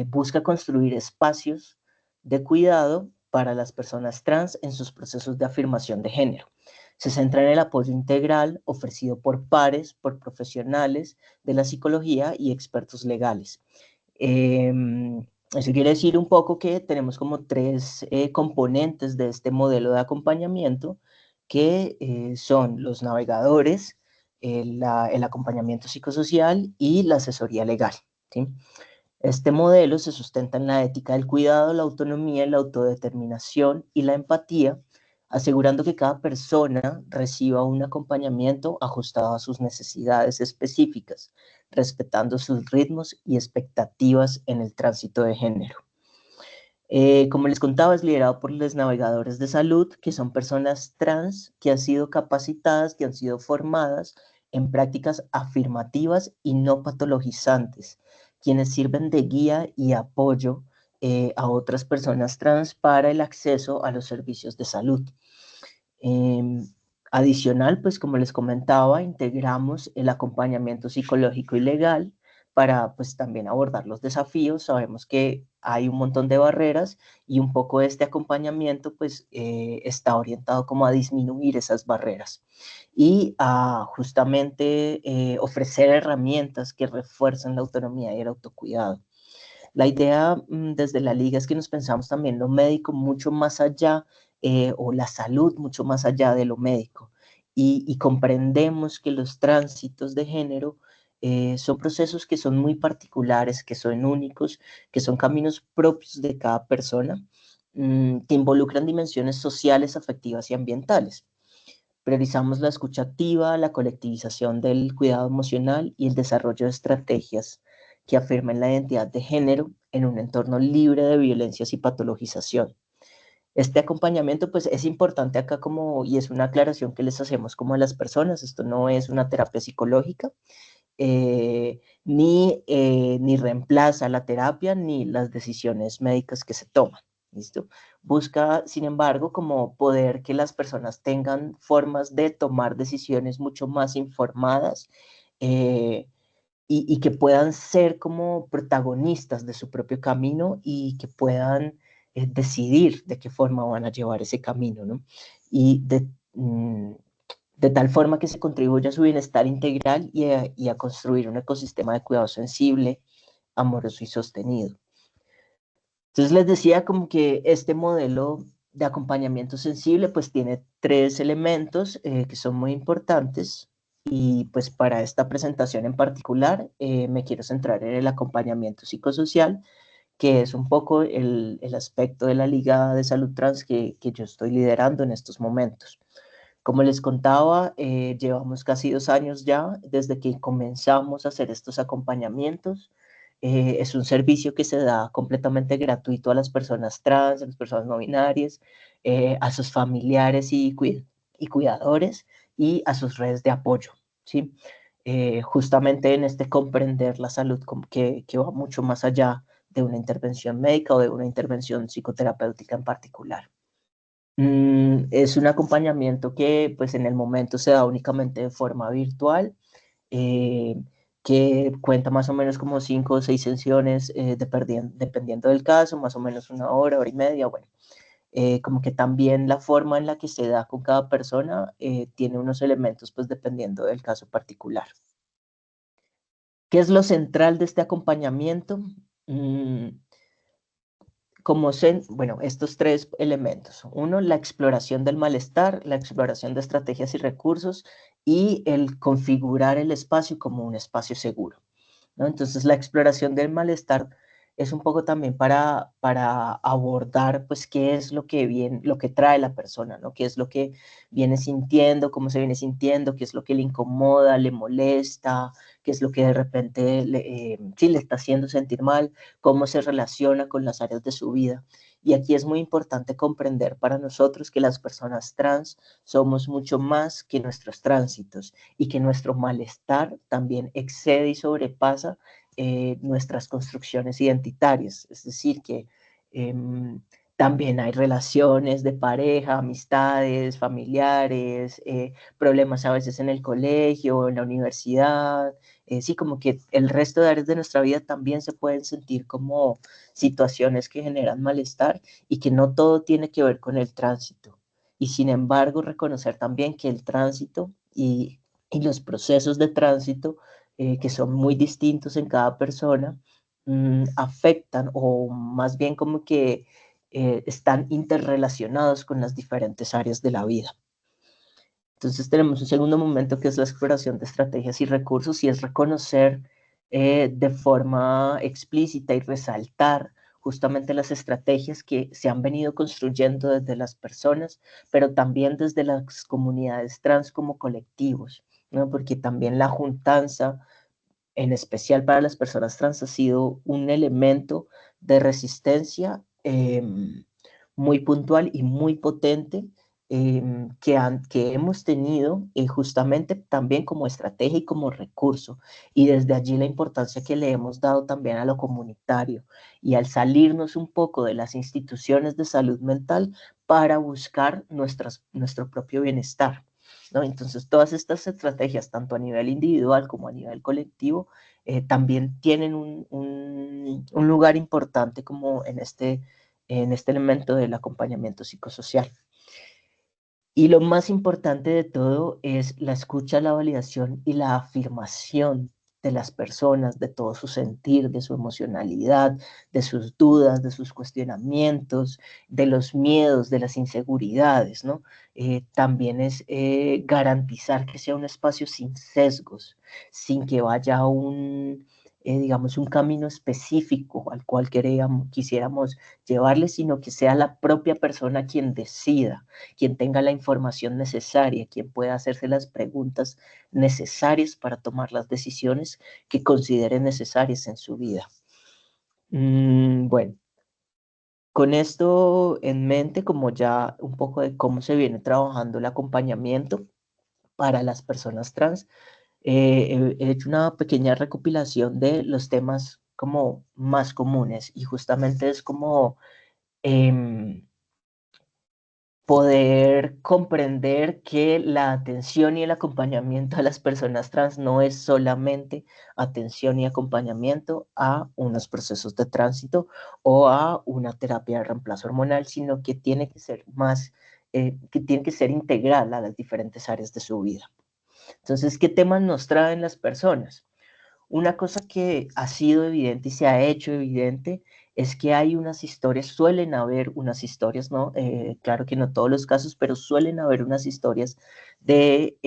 busca construir espacios de cuidado para las personas trans en sus procesos de afirmación de género. Se centra en el apoyo integral ofrecido por pares, por profesionales de la psicología y expertos legales. Eso quiere decir un poco que tenemos como 3 componentes de este modelo de acompañamiento, que son los navegadores, el acompañamiento psicosocial y la asesoría legal, ¿sí? Este modelo se sustenta en la ética del cuidado, la autonomía, la autodeterminación y la empatía, asegurando que cada persona reciba un acompañamiento ajustado a sus necesidades específicas, respetando sus ritmos y expectativas en el tránsito de género. Como les contaba, es liderado por los navegadores de salud, que son personas trans que han sido capacitadas, que han sido formadas en prácticas afirmativas y no patologizantes, quienes sirven de guía y apoyo a otras personas trans para el acceso a los servicios de salud. Adicional, pues como les comentaba, integramos el acompañamiento psicológico y legal para pues también abordar los desafíos. Sabemos que hay un montón de barreras y un poco este acompañamiento pues está orientado como a disminuir esas barreras y a justamente ofrecer herramientas que refuercen la autonomía y el autocuidado. La idea desde la Liga es que nos pensamos también lo médico mucho más allá o la salud mucho más allá de lo médico y comprendemos que los tránsitos de género son procesos que son muy particulares, que son únicos, que son caminos propios de cada persona, que involucran dimensiones sociales, afectivas y ambientales. Priorizamos la escucha activa, la colectivización del cuidado emocional y el desarrollo de estrategias que afirmen la identidad de género en un entorno libre de violencias y patologización. Este acompañamiento pues es importante acá y es una aclaración que les hacemos como a las personas, esto no es una terapia psicológica, ni reemplaza la terapia ni las decisiones médicas que se toman. ¿Listo? Busca, sin embargo, como poder que las personas tengan formas de tomar decisiones mucho más informadas y que puedan ser como protagonistas de su propio camino y que puedan decidir de qué forma van a llevar ese camino, ¿no? Y de tal forma que se contribuya a su bienestar integral y a construir un ecosistema de cuidado sensible, amoroso y sostenido. Entonces les decía como que este modelo de acompañamiento sensible pues tiene 3 elementos que son muy importantes y pues para esta presentación en particular me quiero centrar en el acompañamiento psicosocial, que es un poco el aspecto de la Liga de Salud Trans que yo estoy liderando en estos momentos. Como les contaba, llevamos casi 2 años ya desde que comenzamos a hacer estos acompañamientos. Es un servicio que se da completamente gratuito a las personas trans, a las personas no binarias, a sus familiares y cuidadores y a sus redes de apoyo, ¿sí? Justamente en este comprender la salud que va mucho más allá de una intervención médica o de una intervención psicoterapéutica en particular. Es un acompañamiento que pues en el momento se da únicamente de forma virtual, que cuenta más o menos como 5 o 6 sesiones, dependiendo del caso, más o menos 1 hora, hora y media, bueno. Como que también la forma en la que se da con cada persona tiene unos elementos pues dependiendo del caso particular. ¿Qué es lo central de este acompañamiento? Bueno, estos tres elementos. Uno, la exploración del malestar, la exploración de estrategias y recursos y el configurar el espacio como un espacio seguro, ¿no? Entonces, la exploración del malestar es un poco también para abordar, pues, qué es lo que trae la persona, ¿no? Qué es lo que viene sintiendo, cómo se viene sintiendo, qué es lo que le incomoda, le molesta, qué es lo que de repente sí le está haciendo sentir mal, cómo se relaciona con las áreas de su vida. Y aquí es muy importante comprender para nosotros que las personas trans somos mucho más que nuestros tránsitos y que nuestro malestar también excede y sobrepasa nuestras construcciones identitarias. Es decir, que también hay relaciones de pareja, amistades, familiares, problemas a veces en el colegio, en la universidad. Sí, como que el resto de áreas de nuestra vida también se pueden sentir como situaciones que generan malestar y que no todo tiene que ver con el tránsito. Y sin embargo, reconocer también que el tránsito y los procesos de tránsito, que son muy distintos en cada persona, afectan o más bien como que están interrelacionados con las diferentes áreas de la vida. Entonces tenemos un segundo momento que es la exploración de estrategias y recursos y es reconocer de forma explícita y resaltar justamente las estrategias que se han venido construyendo desde las personas, pero también desde las comunidades trans como colectivos, ¿no? Porque también la juntanza, en especial para las personas trans, ha sido un elemento de resistencia muy puntual y muy potente que hemos tenido justamente también como estrategia y como recurso. Y desde allí la importancia que le hemos dado también a lo comunitario y al salirnos un poco de las instituciones de salud mental para buscar nuestro propio bienestar, ¿no? Entonces, todas estas estrategias, tanto a nivel individual como a nivel colectivo, también tienen un lugar importante como en este elemento del acompañamiento psicosocial. Y lo más importante de todo es la escucha, la validación y la afirmación de las personas, de todo su sentir, de su emocionalidad, de sus dudas, de sus cuestionamientos, de los miedos, de las inseguridades, ¿no? También es garantizar que sea un espacio sin sesgos, sin que vaya digamos, un camino específico al cual quisiéramos llevarle, sino que sea la propia persona quien decida, quien tenga la información necesaria, quien pueda hacerse las preguntas necesarias para tomar las decisiones que considere necesarias en su vida. Bueno, con esto en mente, como ya un poco de cómo se viene trabajando el acompañamiento para las personas trans, he hecho una pequeña recopilación de los temas como más comunes y justamente es como poder comprender que la atención y el acompañamiento a las personas trans no es solamente atención y acompañamiento a unos procesos de tránsito o a una terapia de reemplazo hormonal, sino que tiene que ser más, que tiene que ser integral a las diferentes áreas de su vida. Entonces, ¿qué temas nos traen las personas? Una cosa que ha sido evidente y se ha hecho evidente es que hay unas historias, suelen haber unas historias, ¿no? Claro que no todos los casos, pero suelen haber unas historias de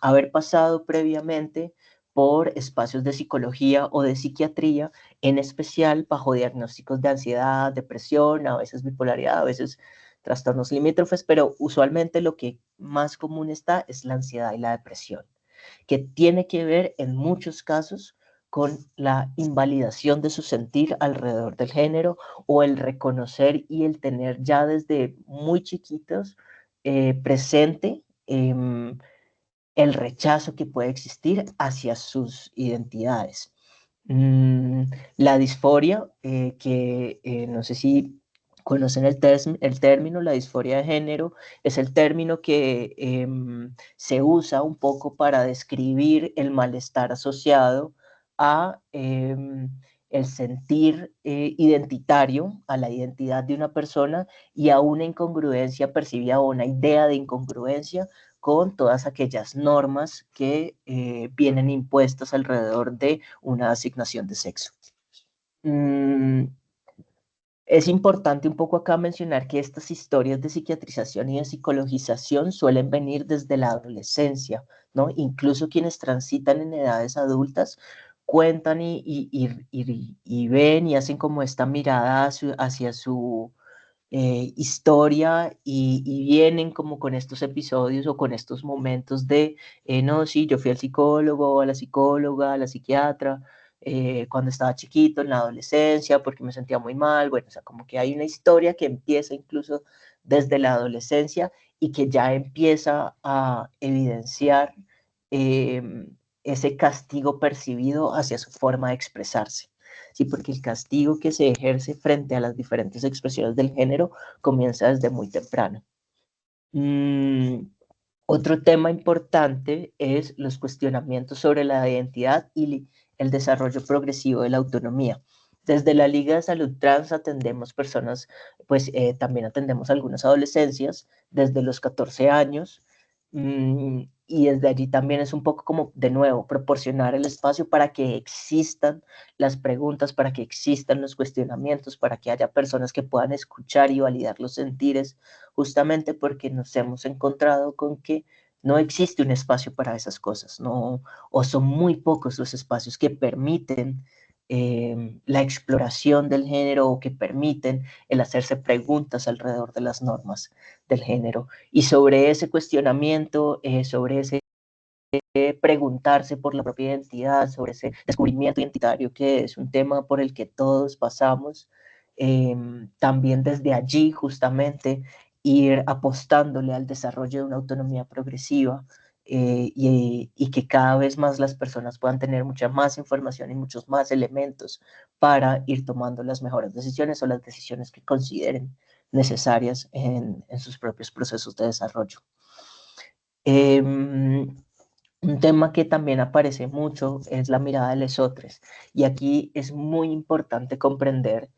haber pasado previamente por espacios de psicología o de psiquiatría, en especial bajo diagnósticos de ansiedad, depresión, a veces bipolaridad, a veces trastornos limítrofes, pero usualmente lo que más común está es la ansiedad y la depresión, que tiene que ver en muchos casos con la invalidación de su sentir alrededor del género o el reconocer y el tener ya desde muy chiquitos presente el rechazo que puede existir hacia sus identidades. La disforia, que no sé si conocen el término, la disforia de género, es el término que se usa un poco para describir el malestar asociado a el sentir identitario, a la identidad de una persona y a una incongruencia percibida o una idea de incongruencia con todas aquellas normas que vienen impuestas alrededor de una asignación de sexo. Es importante un poco acá mencionar que estas historias de psiquiatrización y de psicologización suelen venir desde la adolescencia, ¿no? Incluso quienes transitan en edades adultas cuentan y ven y hacen como esta mirada hacia su historia y vienen como con estos episodios o con estos momentos de, no, sí, yo fui al psicólogo, a la psicóloga, a la psiquiatra, cuando estaba chiquito, en la adolescencia, porque me sentía muy mal. Bueno, o sea, como que hay una historia que empieza incluso desde la adolescencia y que ya empieza a evidenciar ese castigo percibido hacia su forma de expresarse. Sí, porque el castigo que se ejerce frente a las diferentes expresiones del género comienza desde muy temprano. Otro tema importante es los cuestionamientos sobre la identidad y el desarrollo progresivo de la autonomía. Desde la Liga de Salud Trans atendemos personas, pues también atendemos algunas adolescencias desde los 14 años, y desde allí también es un poco como, de nuevo, proporcionar el espacio para que existan las preguntas, para que existan los cuestionamientos, para que haya personas que puedan escuchar y validar los sentires, justamente porque nos hemos encontrado con que no existe un espacio para esas cosas, ¿no? O son muy pocos los espacios que permiten la exploración del género o que permiten el hacerse preguntas alrededor de las normas del género. Y sobre ese cuestionamiento, sobre ese preguntarse por la propia identidad, sobre ese descubrimiento identitario que es un tema por el que todos pasamos, también desde allí justamente ir apostándole al desarrollo de una autonomía progresiva, y que cada vez más las personas puedan tener mucha más información y muchos más elementos para ir tomando las mejores decisiones o las decisiones que consideren necesarias en sus propios procesos de desarrollo. Un tema que también aparece mucho es la mirada de lesotres, y aquí es muy importante comprender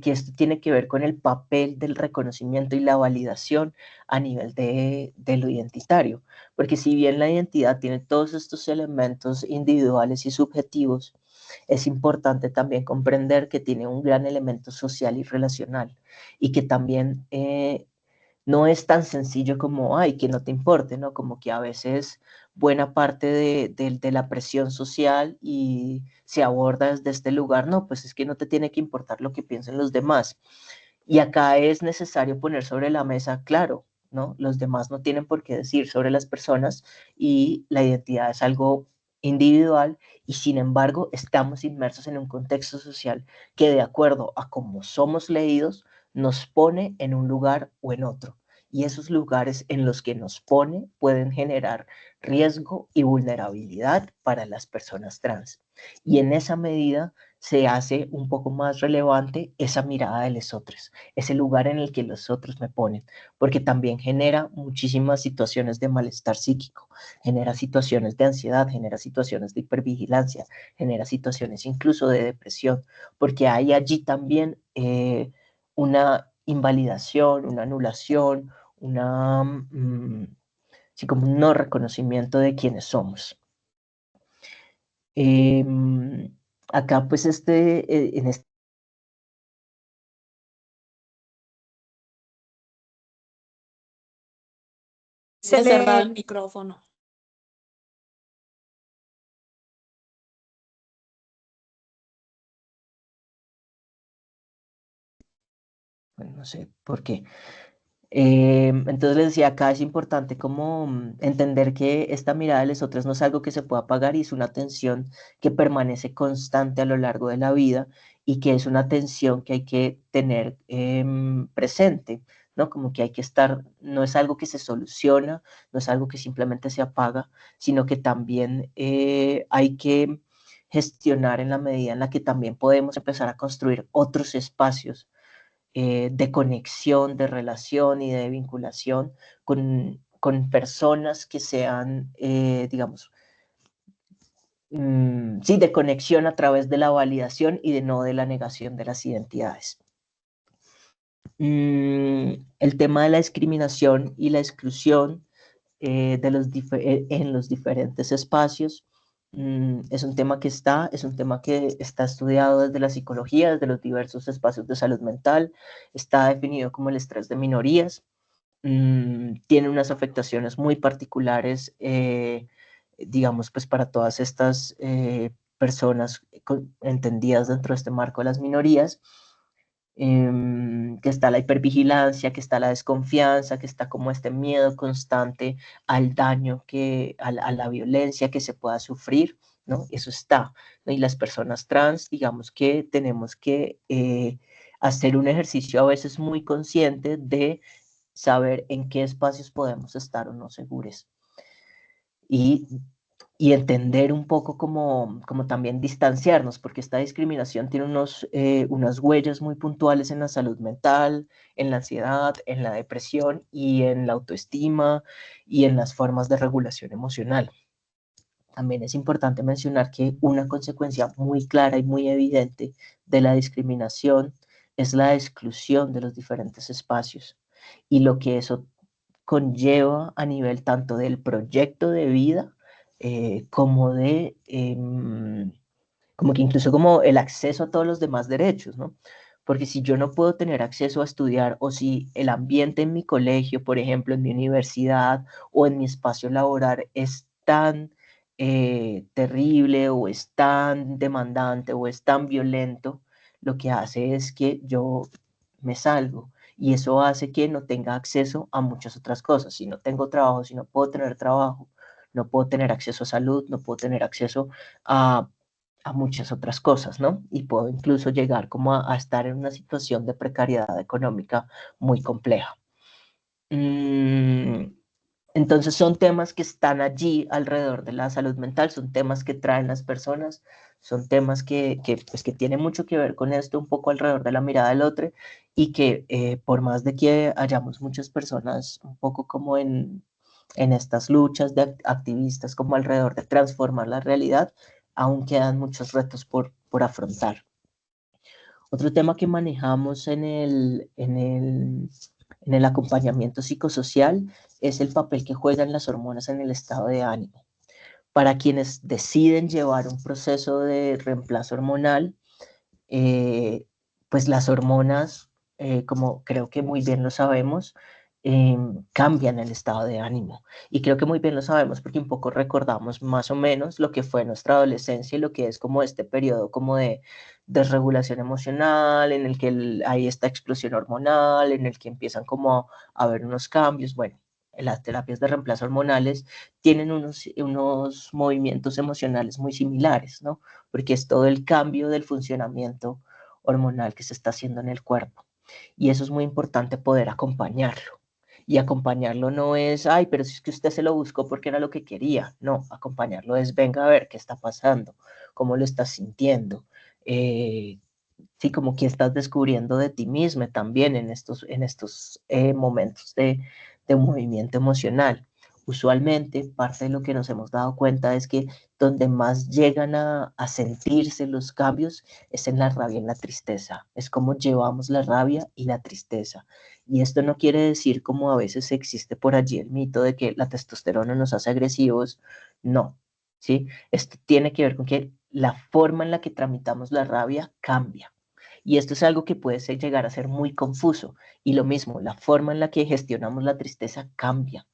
que esto tiene que ver con el papel del reconocimiento y la validación a nivel de lo identitario, porque si bien la identidad tiene todos estos elementos individuales y subjetivos, es importante también comprender que tiene un gran elemento social y relacional, y que también no es tan sencillo como, ay, que no te importe, ¿no? Como que a veces buena parte de la presión social y se aborda desde este lugar, no, pues es que no te tiene que importar lo que piensen los demás. Y acá es necesario poner sobre la mesa, claro, ¿no? Los demás no tienen por qué decir sobre las personas y la identidad es algo individual, y sin embargo estamos inmersos en un contexto social que, de acuerdo a cómo somos leídos, nos pone en un lugar o en otro, y esos lugares en los que nos pone pueden generar riesgo y vulnerabilidad para las personas trans, y en esa medida se hace un poco más relevante esa mirada de los otros, ese lugar en el que los otros me ponen, porque también genera muchísimas situaciones de malestar psíquico, genera situaciones de ansiedad, genera situaciones de hipervigilancia, genera situaciones incluso de depresión, porque hay allí también una invalidación, una anulación, sí, como un no reconocimiento de quiénes somos. Acá pues en este Se cerrado el micrófono. bueno, no sé por qué. Entonces les decía, acá es importante como entender que esta mirada de los otros no es algo que se pueda apagar, y es una tensión que permanece constante a lo largo de la vida, y que es una tensión que hay que tener presente, ¿no? Como que hay que estar, no es algo que se soluciona, no es algo que simplemente se apaga, sino que también hay que gestionar en la medida en la que también podemos empezar a construir otros espacios de conexión, de relación y de vinculación con personas que sean, digamos, sí, de conexión a través de la validación y de no de la negación de las identidades. El tema de la discriminación y la exclusión en los diferentes espacios Es un tema que es un tema que está estudiado desde la psicología, desde los diversos espacios de salud mental, está definido como el estrés de minorías, tiene unas afectaciones muy particulares, digamos, pues para todas estas personas entendidas dentro de este marco de las minorías, que está la hipervigilancia, que está la desconfianza, que está como este miedo constante al daño, a la violencia que se pueda sufrir, ¿no? Eso está, ¿no? Y las personas trans, digamos que tenemos que hacer un ejercicio a veces muy consciente de saber en qué espacios podemos estar o no seguros. Y entender un poco como también distanciarnos, porque esta discriminación tiene unas huellas muy puntuales en la salud mental, en la ansiedad, en la depresión y en la autoestima y en las formas de regulación emocional. También es importante mencionar que una consecuencia muy clara y muy evidente de la discriminación es la exclusión de los diferentes espacios y lo que eso conlleva a nivel tanto del proyecto de vida como como que incluso como el acceso a todos los demás derechos, ¿no? Porque si yo no puedo tener acceso a estudiar o si el ambiente en mi colegio, por ejemplo, en mi universidad o en mi espacio laboral es tan terrible o es tan demandante o es tan violento, lo que hace es que yo me salgo y eso hace que no tenga acceso a muchas otras cosas. Si no tengo trabajo, si no puedo tener trabajo, no puedo tener acceso a salud, no puedo tener acceso a muchas otras cosas, ¿no? Y puedo incluso llegar como a estar en una situación de precariedad económica muy compleja. Entonces son temas que están allí alrededor de la salud mental, son temas que traen las personas, son temas pues, que tienen mucho que ver con esto, un poco alrededor de la mirada del otro, y que por más de que hayamos muchas personas un poco como en estas luchas de activistas, como alrededor de transformar la realidad, aún quedan muchos retos por afrontar. Otro tema que manejamos en el acompañamiento psicosocial es el papel que juegan las hormonas en el estado de ánimo. Para quienes deciden llevar un proceso de reemplazo hormonal, pues las hormonas, como creo que muy bien lo sabemos, cambian el estado de ánimo. Y creo que muy bien lo sabemos porque un poco recordamos más o menos lo que fue nuestra adolescencia y lo que es como este periodo como de desregulación emocional, en el que hay esta explosión hormonal, en el que empiezan como a haber unos cambios. Bueno, las terapias de reemplazo hormonales tienen unos movimientos emocionales muy similares, ¿no? Porque es todo el cambio del funcionamiento hormonal que se está haciendo en el cuerpo. Y eso es muy importante poder acompañarlo. Y acompañarlo no es, ay, pero si es que usted se lo buscó porque era lo que quería. No, acompañarlo es, venga a ver qué está pasando, cómo lo estás sintiendo. Sí, como que estás descubriendo de ti misma también en estos momentos de un movimiento emocional. Usualmente, parte de lo que nos hemos dado cuenta es que donde más llegan a sentirse los cambios es en la rabia y en la tristeza. Es como llevamos la rabia y la tristeza. Y esto no quiere decir, como a veces existe por allí el mito de que la testosterona nos hace agresivos. No, ¿sí? Esto tiene que ver con que la forma en la que tramitamos la rabia cambia. Y esto es algo que puede llegar a ser muy confuso. Y lo mismo, la forma en la que gestionamos la tristeza cambia.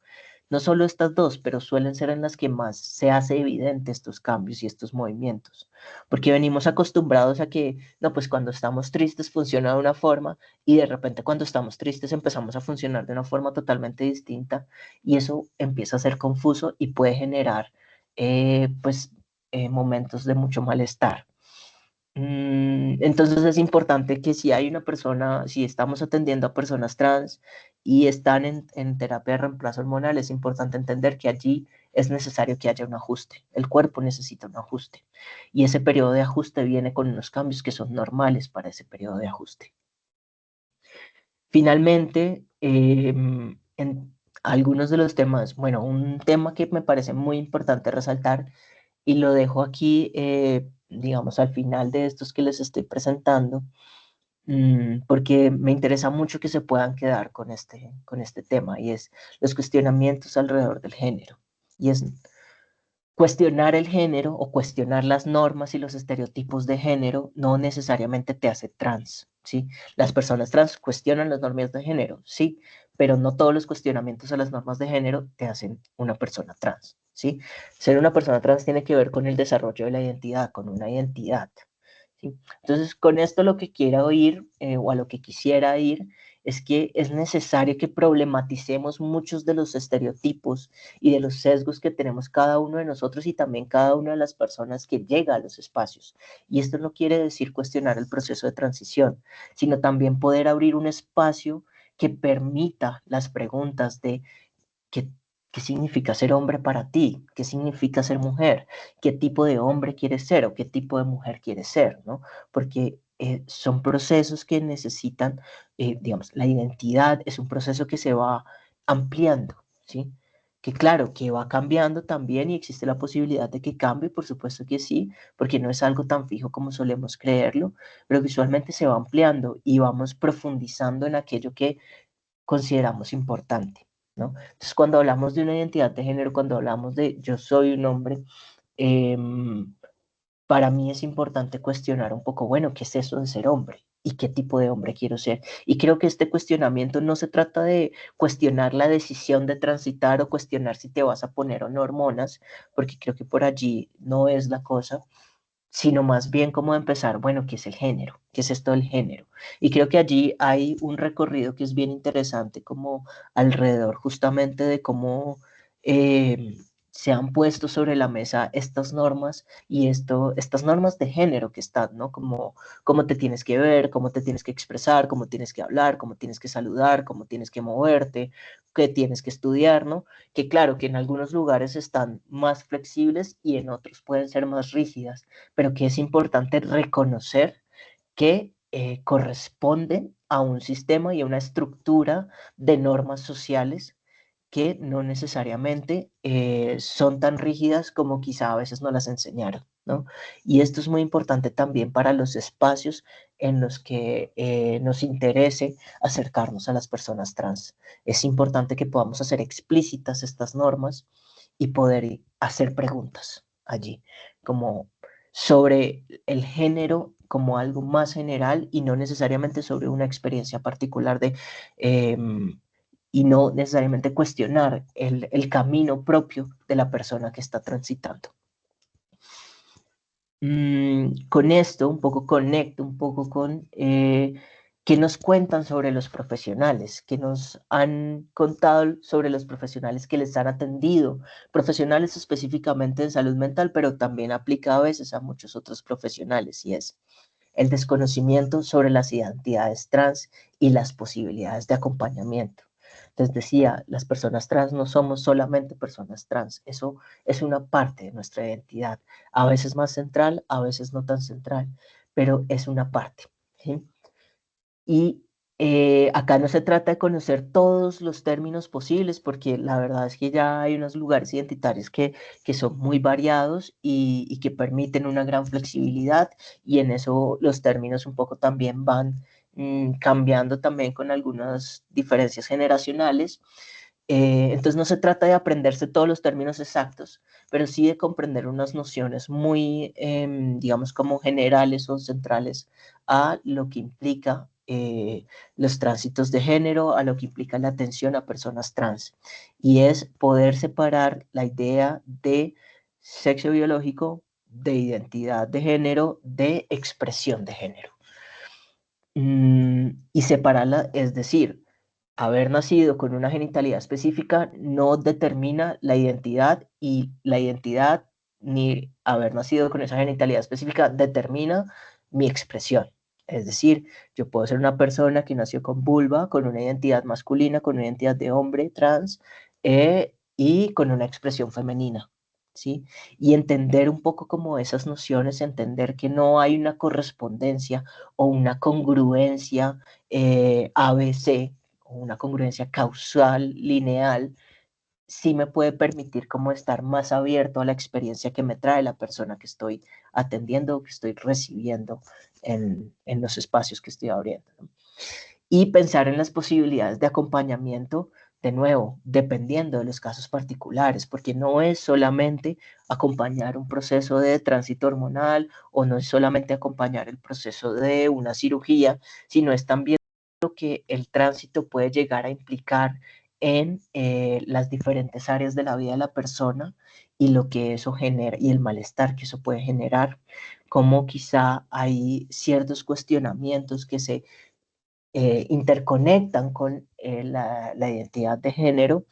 No solo estas dos, pero suelen ser en las que más se hace evidente estos cambios y estos movimientos. Porque venimos acostumbrados a que, no, pues cuando estamos tristes funciona de una forma y de repente cuando estamos tristes empezamos a funcionar de una forma totalmente distinta y eso empieza a ser confuso y puede generar, momentos de mucho malestar. Entonces es importante que si hay una persona, si estamos atendiendo a personas trans y están en terapia de reemplazo hormonal, es importante entender que allí es necesario que haya un ajuste. El cuerpo necesita un ajuste. Y ese periodo de ajuste viene con unos cambios que son normales para ese periodo de ajuste. Finalmente, en algunos de los temas, bueno, un tema que me parece muy importante resaltar y lo dejo aquí, digamos, al final de estos que les estoy presentando, porque me interesa mucho que se puedan quedar con este tema, y es los cuestionamientos alrededor del género. Y es cuestionar el género o cuestionar las normas y los estereotipos de género no necesariamente te hace trans, ¿sí? Las personas trans cuestionan las normas de género, sí, pero no todos los cuestionamientos a las normas de género te hacen una persona trans, ¿sí? Ser una persona trans tiene que ver con el desarrollo de la identidad, con una identidad, ¿sí? Entonces, con esto lo que quiera oír o a lo que quisiera ir es que es necesario que problematicemos muchos de los estereotipos y de los sesgos que tenemos cada uno de nosotros y también cada una de las personas que llega a los espacios. Y esto no quiere decir cuestionar el proceso de transición, sino también poder abrir un espacio que permita las preguntas de ¿qué significa ser hombre para ti? ¿Qué significa ser mujer? ¿Qué tipo de hombre quieres ser o qué tipo de mujer quieres ser? ¿No? Porque son procesos que necesitan, digamos, la identidad es un proceso que se va ampliando, ¿sí? Que claro, que va cambiando también y existe la posibilidad de que cambie, por supuesto que sí, porque no es algo tan fijo como solemos creerlo, pero visualmente se va ampliando y vamos profundizando en aquello que consideramos importante, ¿no? Entonces, cuando hablamos de una identidad de género, cuando hablamos de yo soy un hombre, eh, para mí es importante cuestionar un poco, bueno, ¿qué es eso de ser hombre? ¿Y qué tipo de hombre quiero ser? Y creo que este cuestionamiento no se trata de cuestionar la decisión de transitar o cuestionar si te vas a poner o no hormonas, porque creo que por allí no es la cosa, sino más bien como empezar, bueno, ¿qué es el género? ¿Qué es esto del género? Y creo que allí hay un recorrido que es bien interesante como alrededor justamente de cómo se han puesto sobre la mesa estas normas y estas normas de género que están, ¿no? Como cómo te tienes que ver, cómo te tienes que expresar, cómo tienes que hablar, cómo tienes que saludar, cómo tienes que moverte, qué tienes que estudiar, ¿no? Que claro, que en algunos lugares están más flexibles y en otros pueden ser más rígidas, pero que es importante reconocer que corresponden a un sistema y a una estructura de normas sociales que no necesariamente son tan rígidas como quizá a veces no las enseñaron, ¿no? Y esto es muy importante también para los espacios en los que nos interese acercarnos a las personas trans. Es importante que podamos hacer explícitas estas normas y poder hacer preguntas allí, como sobre el género como algo más general y no necesariamente sobre una experiencia particular de y no necesariamente cuestionar el camino propio de la persona que está transitando. Con esto un poco conecto un poco con qué nos cuentan sobre los profesionales, qué nos han contado sobre los profesionales que les han atendido, profesionales específicamente en salud mental, pero también aplica a veces a muchos otros profesionales, y es el desconocimiento sobre las identidades trans y las posibilidades de acompañamiento. Entonces decía, las personas trans no somos solamente personas trans, eso es una parte de nuestra identidad, a veces más central, a veces no tan central, pero es una parte, ¿sí? Y acá no se trata de conocer todos los términos posibles, porque la verdad es que ya hay unos lugares identitarios que son muy variados y que permiten una gran flexibilidad, y en eso los términos un poco también van cambiando también con algunas diferencias generacionales. Entonces no se trata de aprenderse todos los términos exactos, pero sí de comprender unas nociones muy, digamos, como generales o centrales a lo que implica los tránsitos de género, a lo que implica la atención a personas trans. Y es poder separar la idea de sexo biológico, de identidad de género, de expresión de género. Y separarla, es decir, haber nacido con una genitalidad específica no determina la identidad, y la identidad ni haber nacido con esa genitalidad específica determina mi expresión. Es decir, yo puedo ser una persona que nació con vulva, con una identidad masculina, con una identidad de hombre trans y con una expresión femenina, ¿sí? Y entender un poco como esas nociones, entender que no hay una correspondencia o una congruencia ABC, una congruencia causal, lineal, sí me puede permitir como estar más abierto a la experiencia que me trae la persona que estoy atendiendo o que estoy recibiendo en los espacios que estoy abriendo, ¿no? Y pensar en las posibilidades de acompañamiento de nuevo, dependiendo de los casos particulares, porque no es solamente acompañar un proceso de tránsito hormonal o no es solamente acompañar el proceso de una cirugía, sino es también lo que el tránsito puede llegar a implicar en las diferentes áreas de la vida de la persona y lo que eso genera y el malestar que eso puede generar, como quizá hay ciertos cuestionamientos que se interconectan con la identidad de género,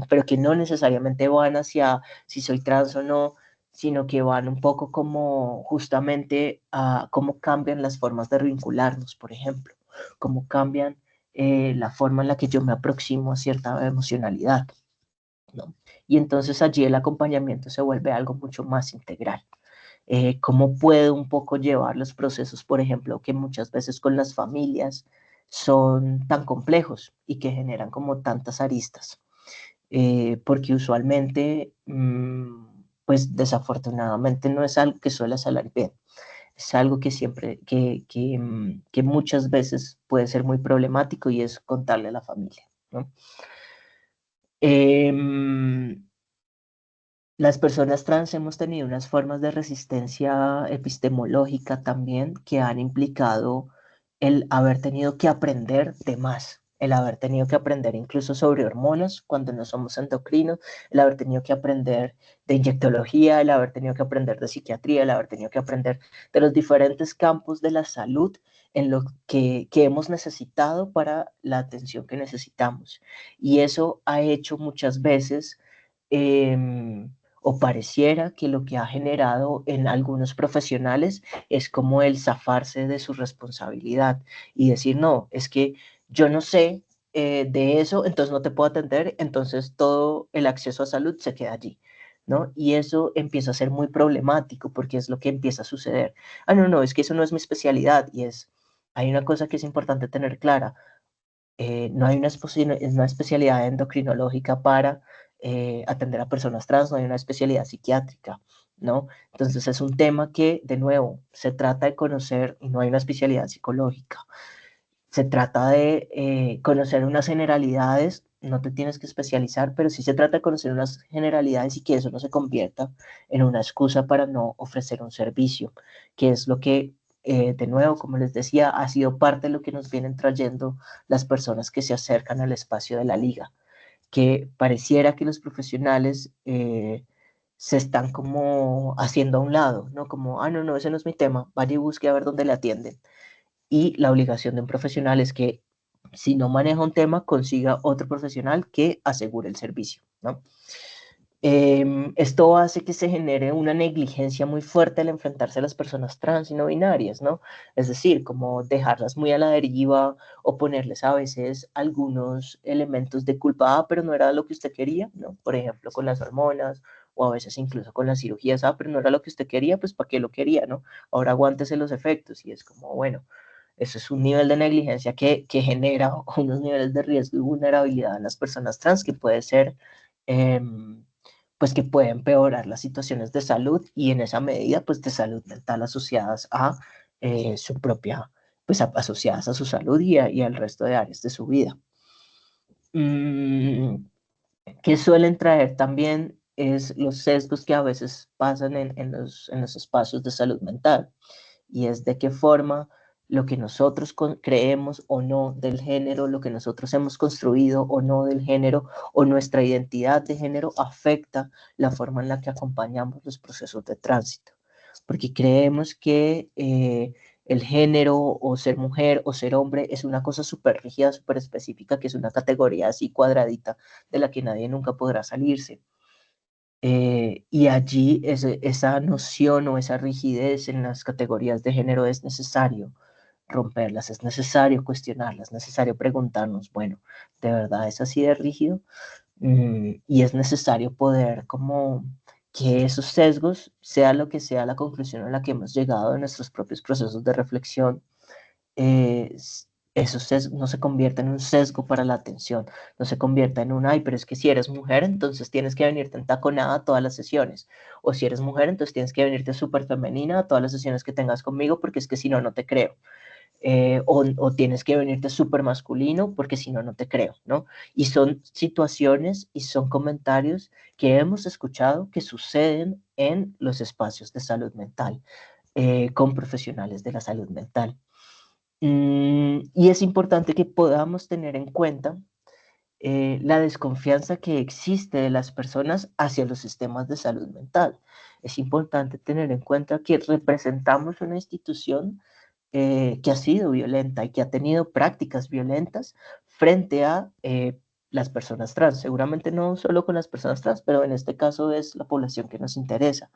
pero que no necesariamente van hacia si soy trans o no, sino que van un poco como justamente a cómo cambian las formas de vincularnos, por ejemplo, cómo cambian la forma en la que yo me aproximo a cierta emocionalidad, ¿no? Y entonces allí el acompañamiento se vuelve algo mucho más integral. Cómo puedo un poco llevar los procesos, por ejemplo, que muchas veces con las familias son tan complejos y que generan como tantas aristas, porque usualmente, pues desafortunadamente no es algo que suele salir bien, es algo que siempre, que muchas veces puede ser muy problemático y es contarle a la familia, ¿no? Las personas trans hemos tenido unas formas de resistencia epistemológica también que han implicado el haber tenido que aprender de más, el haber tenido que aprender incluso sobre hormonas cuando no somos endocrinos, el haber tenido que aprender de inyectología, el haber tenido que aprender de psiquiatría, el haber tenido que aprender de los diferentes campos de la salud en lo que hemos necesitado para la atención que necesitamos. Y eso ha hecho muchas veces o pareciera que lo que ha generado en algunos profesionales es como el zafarse de su responsabilidad y decir, no, es que yo no sé de eso, entonces no te puedo atender, entonces todo el acceso a salud se queda allí, ¿no? Y eso empieza a ser muy problemático porque es lo que empieza a suceder. Ah, no, no, es que eso no es mi especialidad y hay una cosa que es importante tener clara, no hay una especialidad endocrinológica para atender a personas trans, no hay una especialidad psiquiátrica, ¿no? Entonces es un tema que, de nuevo, se trata de conocer y no hay una especialidad psicológica. Se trata de conocer unas generalidades, no te tienes que especializar, pero sí se trata de conocer unas generalidades y que eso no se convierta en una excusa para no ofrecer un servicio, que es lo que, de nuevo, como les decía, ha sido parte de lo que nos vienen trayendo las personas que se acercan al espacio de la liga, que pareciera que los profesionales se están como haciendo a un lado, ¿no? Como, ah, no, no, ese no es mi tema, vaya y busque a ver dónde le atienden. Y la obligación de un profesional es que si no maneja un tema, consiga otro profesional que asegure el servicio, ¿no? Esto hace que se genere una negligencia muy fuerte al enfrentarse a las personas trans y no binarias, ¿no? Es decir, como dejarlas muy a la deriva o ponerles a veces algunos elementos de culpa, pero no era lo que usted quería, ¿no? Por ejemplo, con las hormonas o a veces incluso con las cirugías, pero no era lo que usted quería, pues ¿para qué lo quería, no? Ahora aguántese los efectos y es como, bueno, eso es un nivel de negligencia que genera unos niveles de riesgo y vulnerabilidad en las personas trans que puede ser... pues que puede empeorar las situaciones de salud y en esa medida pues de salud mental asociadas a su propia, pues asociadas a su salud y al resto de áreas de su vida. Que suelen traer también es los sesgos que a veces pasan en los espacios de salud mental y es de qué forma lo que nosotros creemos o no del género, lo que nosotros hemos construido o no del género o nuestra identidad de género afecta la forma en la que acompañamos los procesos de tránsito. Porque creemos que el género o ser mujer o ser hombre es una cosa súper rígida, súper específica, que es una categoría así cuadradita de la que nadie nunca podrá salirse. Y allí esa noción o esa rigidez en las categorías de género es necesario romperlas, es necesario cuestionarlas, es necesario preguntarnos, bueno, ¿de verdad es así de rígido? Y es necesario poder como que esos sesgos, sea lo que sea la conclusión a la que hemos llegado en nuestros propios procesos de reflexión, esos sesgos no se convierta en un sesgo para la atención, no se convierta en un, ay, pero es que si eres mujer, entonces tienes que venirte entaconada a todas las sesiones, o si eres mujer, entonces tienes que venirte súper femenina a todas las sesiones que tengas conmigo, porque es que si no, no te creo. o tienes que venirte súper masculino porque si no, no te creo, ¿no? Y son situaciones y son comentarios que hemos escuchado que suceden en los espacios de salud mental, con profesionales de la salud mental. Y es importante que podamos tener en cuenta la desconfianza que existe de las personas hacia los sistemas de salud mental. Es importante tener en cuenta que representamos una institución que ha sido violenta y que ha tenido prácticas violentas frente a las personas trans. Seguramente no solo con las personas trans, pero en este caso es la población que nos interesa.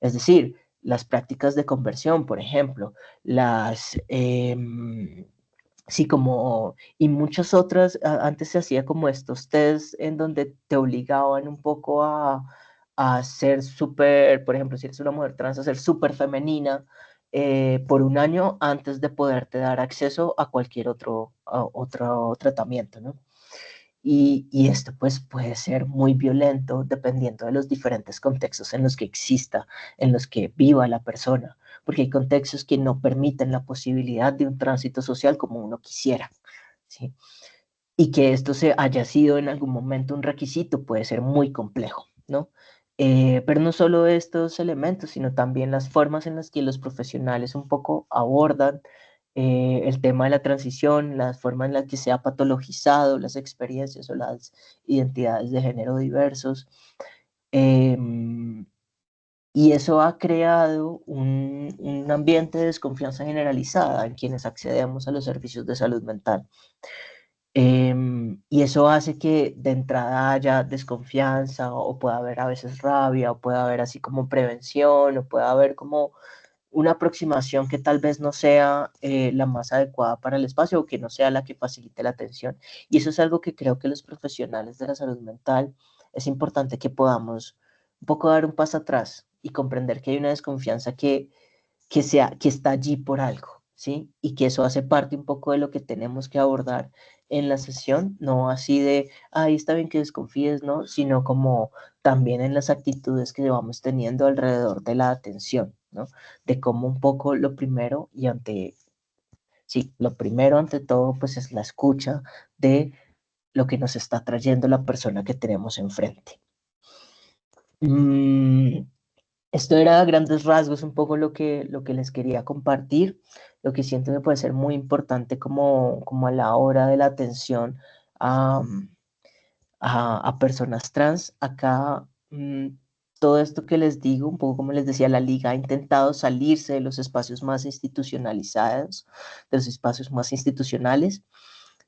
Es decir, las prácticas de conversión, por ejemplo, sí, como, y muchas otras, antes se hacía como estos test en donde te obligaban un poco a ser súper, por ejemplo, si eres una mujer trans, a ser súper femenina por un año antes de poderte dar acceso a cualquier otro tratamiento, ¿no? Y esto pues puede ser muy violento dependiendo de los diferentes contextos en los que exista, en los que viva la persona, porque hay contextos que no permiten la posibilidad de un tránsito social como uno quisiera, ¿sí? Y que esto se haya sido en algún momento un requisito puede ser muy complejo, ¿no? Pero no solo estos elementos, sino también las formas en las que los profesionales un poco abordan el tema de la transición, las formas en las que se ha patologizado las experiencias o las identidades de género diversos. Y eso ha creado un ambiente de desconfianza generalizada en quienes accedemos a los servicios de salud mental. Y eso hace que de entrada haya desconfianza o pueda haber a veces rabia o pueda haber así como prevención o pueda haber como una aproximación que tal vez no sea la más adecuada para el espacio o que no sea la que facilite la atención. Y eso es algo que creo que los profesionales de la salud mental es importante que podamos un poco dar un paso atrás y comprender que hay una desconfianza que está allí por algo, ¿sí? Y que eso hace parte un poco de lo que tenemos que abordar en la sesión, no así de, ahí está bien que desconfíes, ¿no? Sino como también en las actitudes que vamos teniendo alrededor de la atención, ¿no? De cómo un poco lo primero ante todo, pues es la escucha de lo que nos está trayendo la persona que tenemos enfrente. Esto era a grandes rasgos un poco lo que les quería compartir, lo que siento que puede ser muy importante como a la hora de la atención a, a personas trans. Acá todo esto que les digo, un poco como les decía, la liga ha intentado salirse de los espacios más institucionalizados, de los espacios más institucionales,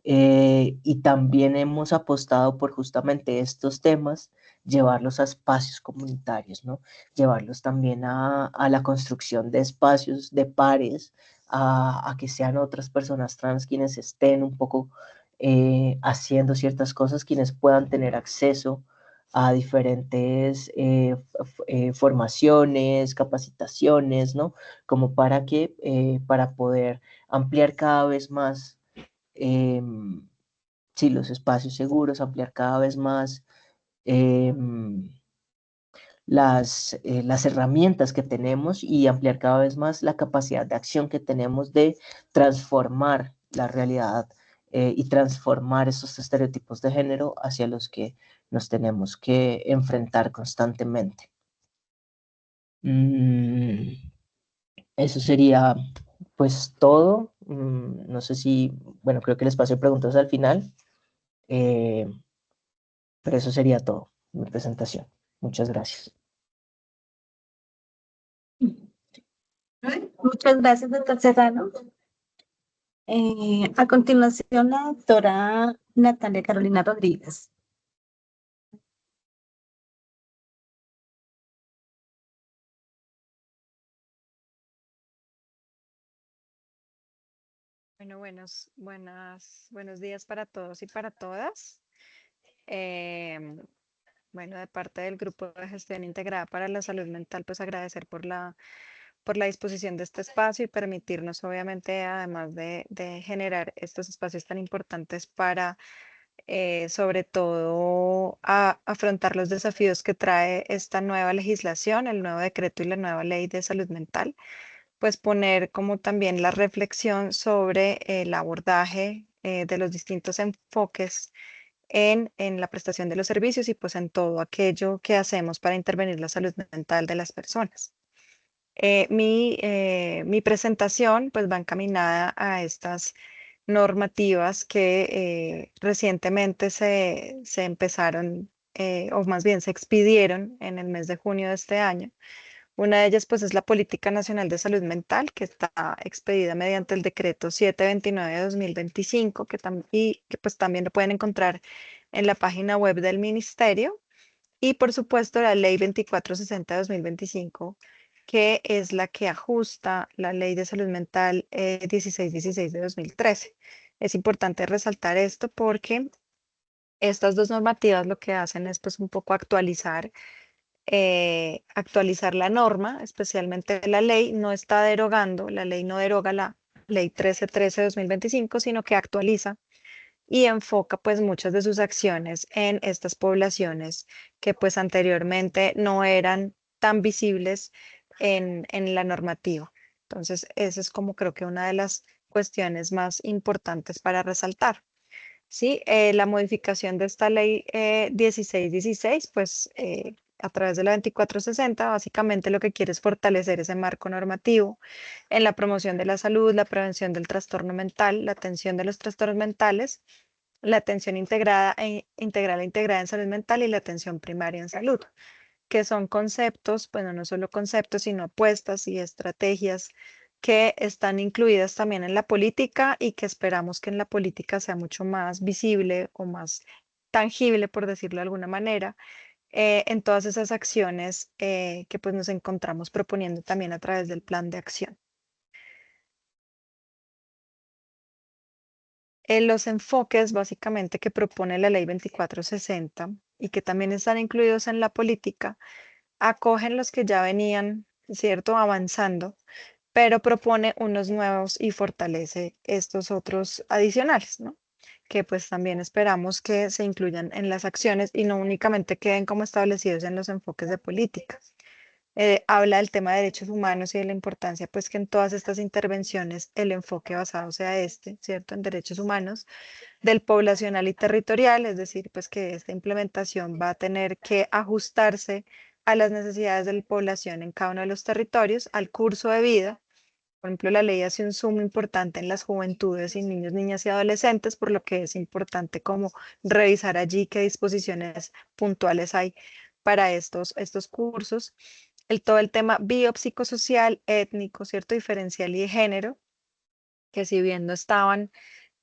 y también hemos apostado por justamente estos temas, llevarlos a espacios comunitarios, ¿no? Llevarlos también a la construcción de espacios de pares, a que sean otras personas trans quienes estén un poco haciendo ciertas cosas, quienes puedan tener acceso a diferentes formaciones, capacitaciones, ¿no? Como para poder ampliar cada vez más eh, sí, los espacios seguros, ampliar cada vez más eh, las herramientas que tenemos y ampliar cada vez más la capacidad de acción que tenemos de transformar la realidad y transformar esos estereotipos de género hacia los que nos tenemos que enfrentar constantemente. Eso sería pues todo. No sé si, bueno, creo que el espacio de preguntas al final. Pero eso sería todo, mi presentación. Muchas gracias. Muchas gracias, doctor Serrano. A continuación, la doctora Natalia Carolina Rodríguez. Bueno, buenos días para todos y para todas. Bueno, de parte del Grupo de Gestión Integrada para la Salud Mental, pues agradecer por la disposición de este espacio y permitirnos, obviamente, además de generar estos espacios tan importantes para, sobre todo, afrontar los desafíos que trae esta nueva legislación, el nuevo decreto y la nueva ley de salud mental. pues poner como también la reflexión sobre el abordaje de los distintos enfoques en la prestación de los servicios y pues en todo aquello que hacemos para intervenir la salud mental de las personas. Mi presentación pues va encaminada a estas normativas que recientemente se empezaron, o más bien se expidieron en el mes de junio de este año. Una de ellas pues es la Política Nacional de Salud Mental, que está expedida mediante el decreto 729 de 2025, y que pues también lo pueden encontrar en la página web del ministerio. Y por supuesto la Ley 2460 de 2025, que es la que ajusta la Ley de Salud Mental 1616 de 2013. Es importante resaltar esto porque estas dos normativas lo que hacen es pues un poco actualizar la norma, especialmente la ley. No está derogando, la ley no deroga la Ley 1313 de 2025, sino que actualiza y enfoca pues muchas de sus acciones en estas poblaciones que pues anteriormente no eran tan visibles en la normativa. Entonces, esa es como creo que una de las cuestiones más importantes para resaltar. Sí, la modificación de esta ley 1616, pues a través de la 2460, básicamente lo que quiere es fortalecer ese marco normativo en la promoción de la salud, la prevención del trastorno mental, la atención de los trastornos mentales, la atención integral e integrada en salud mental y la atención primaria en salud, que son conceptos, bueno, no solo conceptos, sino apuestas y estrategias que están incluidas también en la política y que esperamos que en la política sea mucho más visible o más tangible, por decirlo de alguna manera, en todas esas acciones que pues nos encontramos proponiendo también a través del plan de acción. Los enfoques básicamente que propone la ley 2460 y que también están incluidos en la política, acogen los que ya venían, ¿cierto?, avanzando, pero propone unos nuevos y fortalece estos otros adicionales, ¿no? Que pues también esperamos que se incluyan en las acciones y no únicamente queden como establecidos en los enfoques de política. Habla del tema de derechos humanos y de la importancia pues que en todas estas intervenciones el enfoque basado sea este, ¿cierto?, en derechos humanos, del poblacional y territorial, es decir, pues que esta implementación va a tener que ajustarse a las necesidades de la población en cada uno de los territorios, al curso de vida. Por ejemplo, la ley hace un zoom importante en las juventudes y niños, niñas y adolescentes, por lo que es importante como revisar allí qué disposiciones puntuales hay para estos cursos. Todo el tema biopsicosocial, étnico, ¿cierto?, diferencial y de género, que si bien no estaban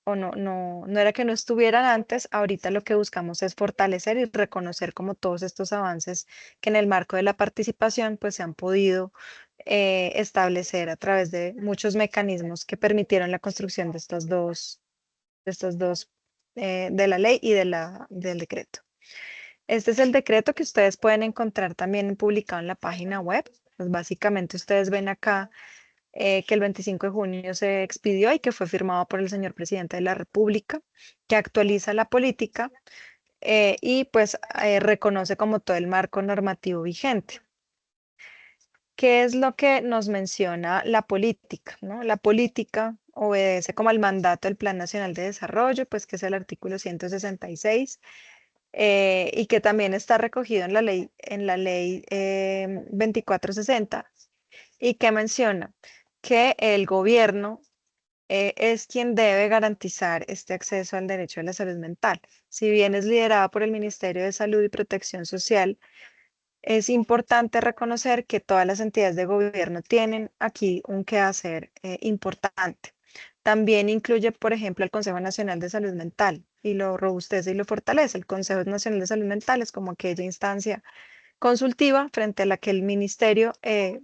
o no era que no estuvieran antes, ahorita lo que buscamos es fortalecer y reconocer como todos estos avances que en el marco de la participación pues se han podido establecer a través de muchos mecanismos que permitieron la construcción de estos dos de la ley y del decreto. Este es el decreto que ustedes pueden encontrar también publicado en la página web. Pues básicamente ustedes ven acá que el 25 de junio se expidió y que fue firmado por el señor presidente de la República, que actualiza la política y pues reconoce como todo el marco normativo vigente. ¿Qué es lo que nos menciona la política, ¿no? La política obedece como al mandato del Plan Nacional de Desarrollo, pues que es el artículo 166, y que también está recogido en la ley 2460, y que menciona que el gobierno es quien debe garantizar este acceso al derecho a la salud mental. Si bien es liderada por el Ministerio de Salud y Protección Social, es importante reconocer que todas las entidades de gobierno tienen aquí un quehacer importante. También incluye, por ejemplo, el Consejo Nacional de Salud Mental y lo robustece y lo fortalece. El Consejo Nacional de Salud Mental es como aquella instancia consultiva frente a la que el ministerio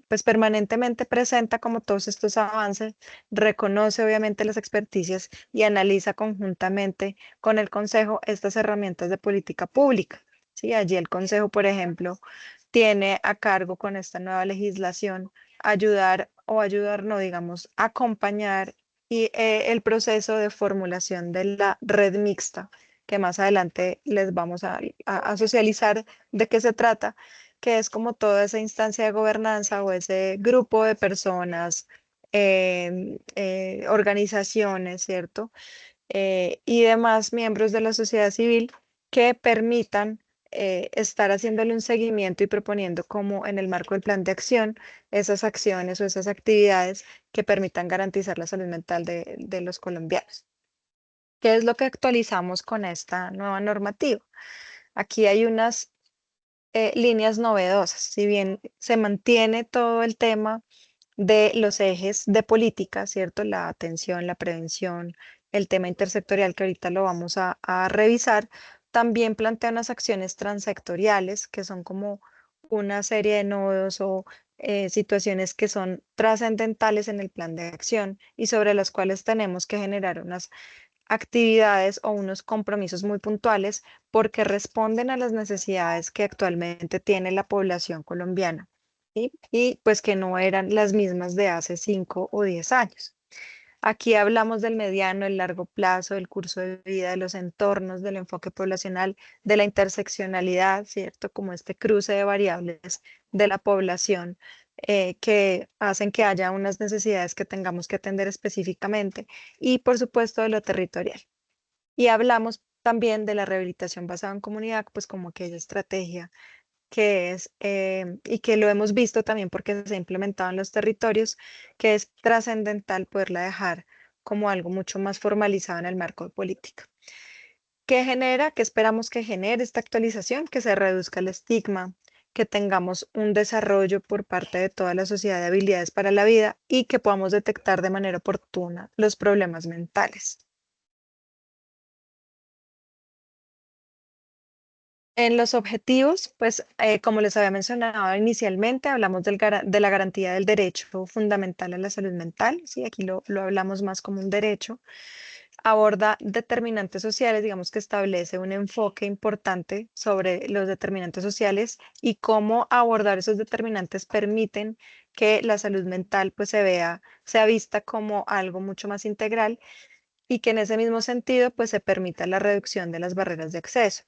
pues permanentemente presenta como todos estos avances, reconoce obviamente las experticias y analiza conjuntamente con el Consejo estas herramientas de política pública. ¿Sí? Allí el Consejo, por ejemplo, tiene a cargo con esta nueva legislación no, digamos, acompañar el proceso de formulación de la red mixta, que más adelante les vamos a socializar de qué se trata, que es como toda esa instancia de gobernanza o ese grupo de personas organizaciones, ¿cierto? Y demás miembros de la sociedad civil que permitan estar haciéndole un seguimiento y proponiendo como en el marco del plan de acción esas acciones o esas actividades que permitan garantizar la salud mental de los colombianos. ¿Qué es lo que actualizamos con esta nueva normativa? Aquí hay unas líneas novedosas. Si bien se mantiene todo el tema de los ejes de política, ¿cierto? La atención, la prevención, el tema intersectorial que ahorita lo vamos a revisar, también plantea unas acciones transectoriales que son como una serie de nodos o situaciones que son trascendentales en el plan de acción y sobre las cuales tenemos que generar unas actividades o unos compromisos muy puntuales porque responden a las necesidades que actualmente tiene la población colombiana, ¿sí? Y pues que no eran las mismas de hace 5 o 10 años. Aquí hablamos del mediano, el largo plazo, del curso de vida, de los entornos, del enfoque poblacional, de la interseccionalidad, ¿cierto? Como este cruce de variables de la población que hacen que haya unas necesidades que tengamos que atender específicamente y, por supuesto, de lo territorial. Y hablamos también de la rehabilitación basada en comunidad, pues como aquella estrategia que es, y que lo hemos visto también porque se ha implementado en los territorios, que es trascendental poderla dejar como algo mucho más formalizado en el marco de política. ¿Qué genera? ¿Qué esperamos que genere esta actualización? Que se reduzca el estigma, que tengamos un desarrollo por parte de toda la sociedad de habilidades para la vida y que podamos detectar de manera oportuna los problemas mentales. En los objetivos, pues como les había mencionado inicialmente, hablamos de la garantía del derecho fundamental a la salud mental, ¿sí? Aquí lo hablamos más como un derecho. Aborda determinantes sociales, digamos que establece un enfoque importante sobre los determinantes sociales y cómo abordar esos determinantes permiten que la salud mental pues sea vista como algo mucho más integral y que en ese mismo sentido pues se permita la reducción de las barreras de acceso.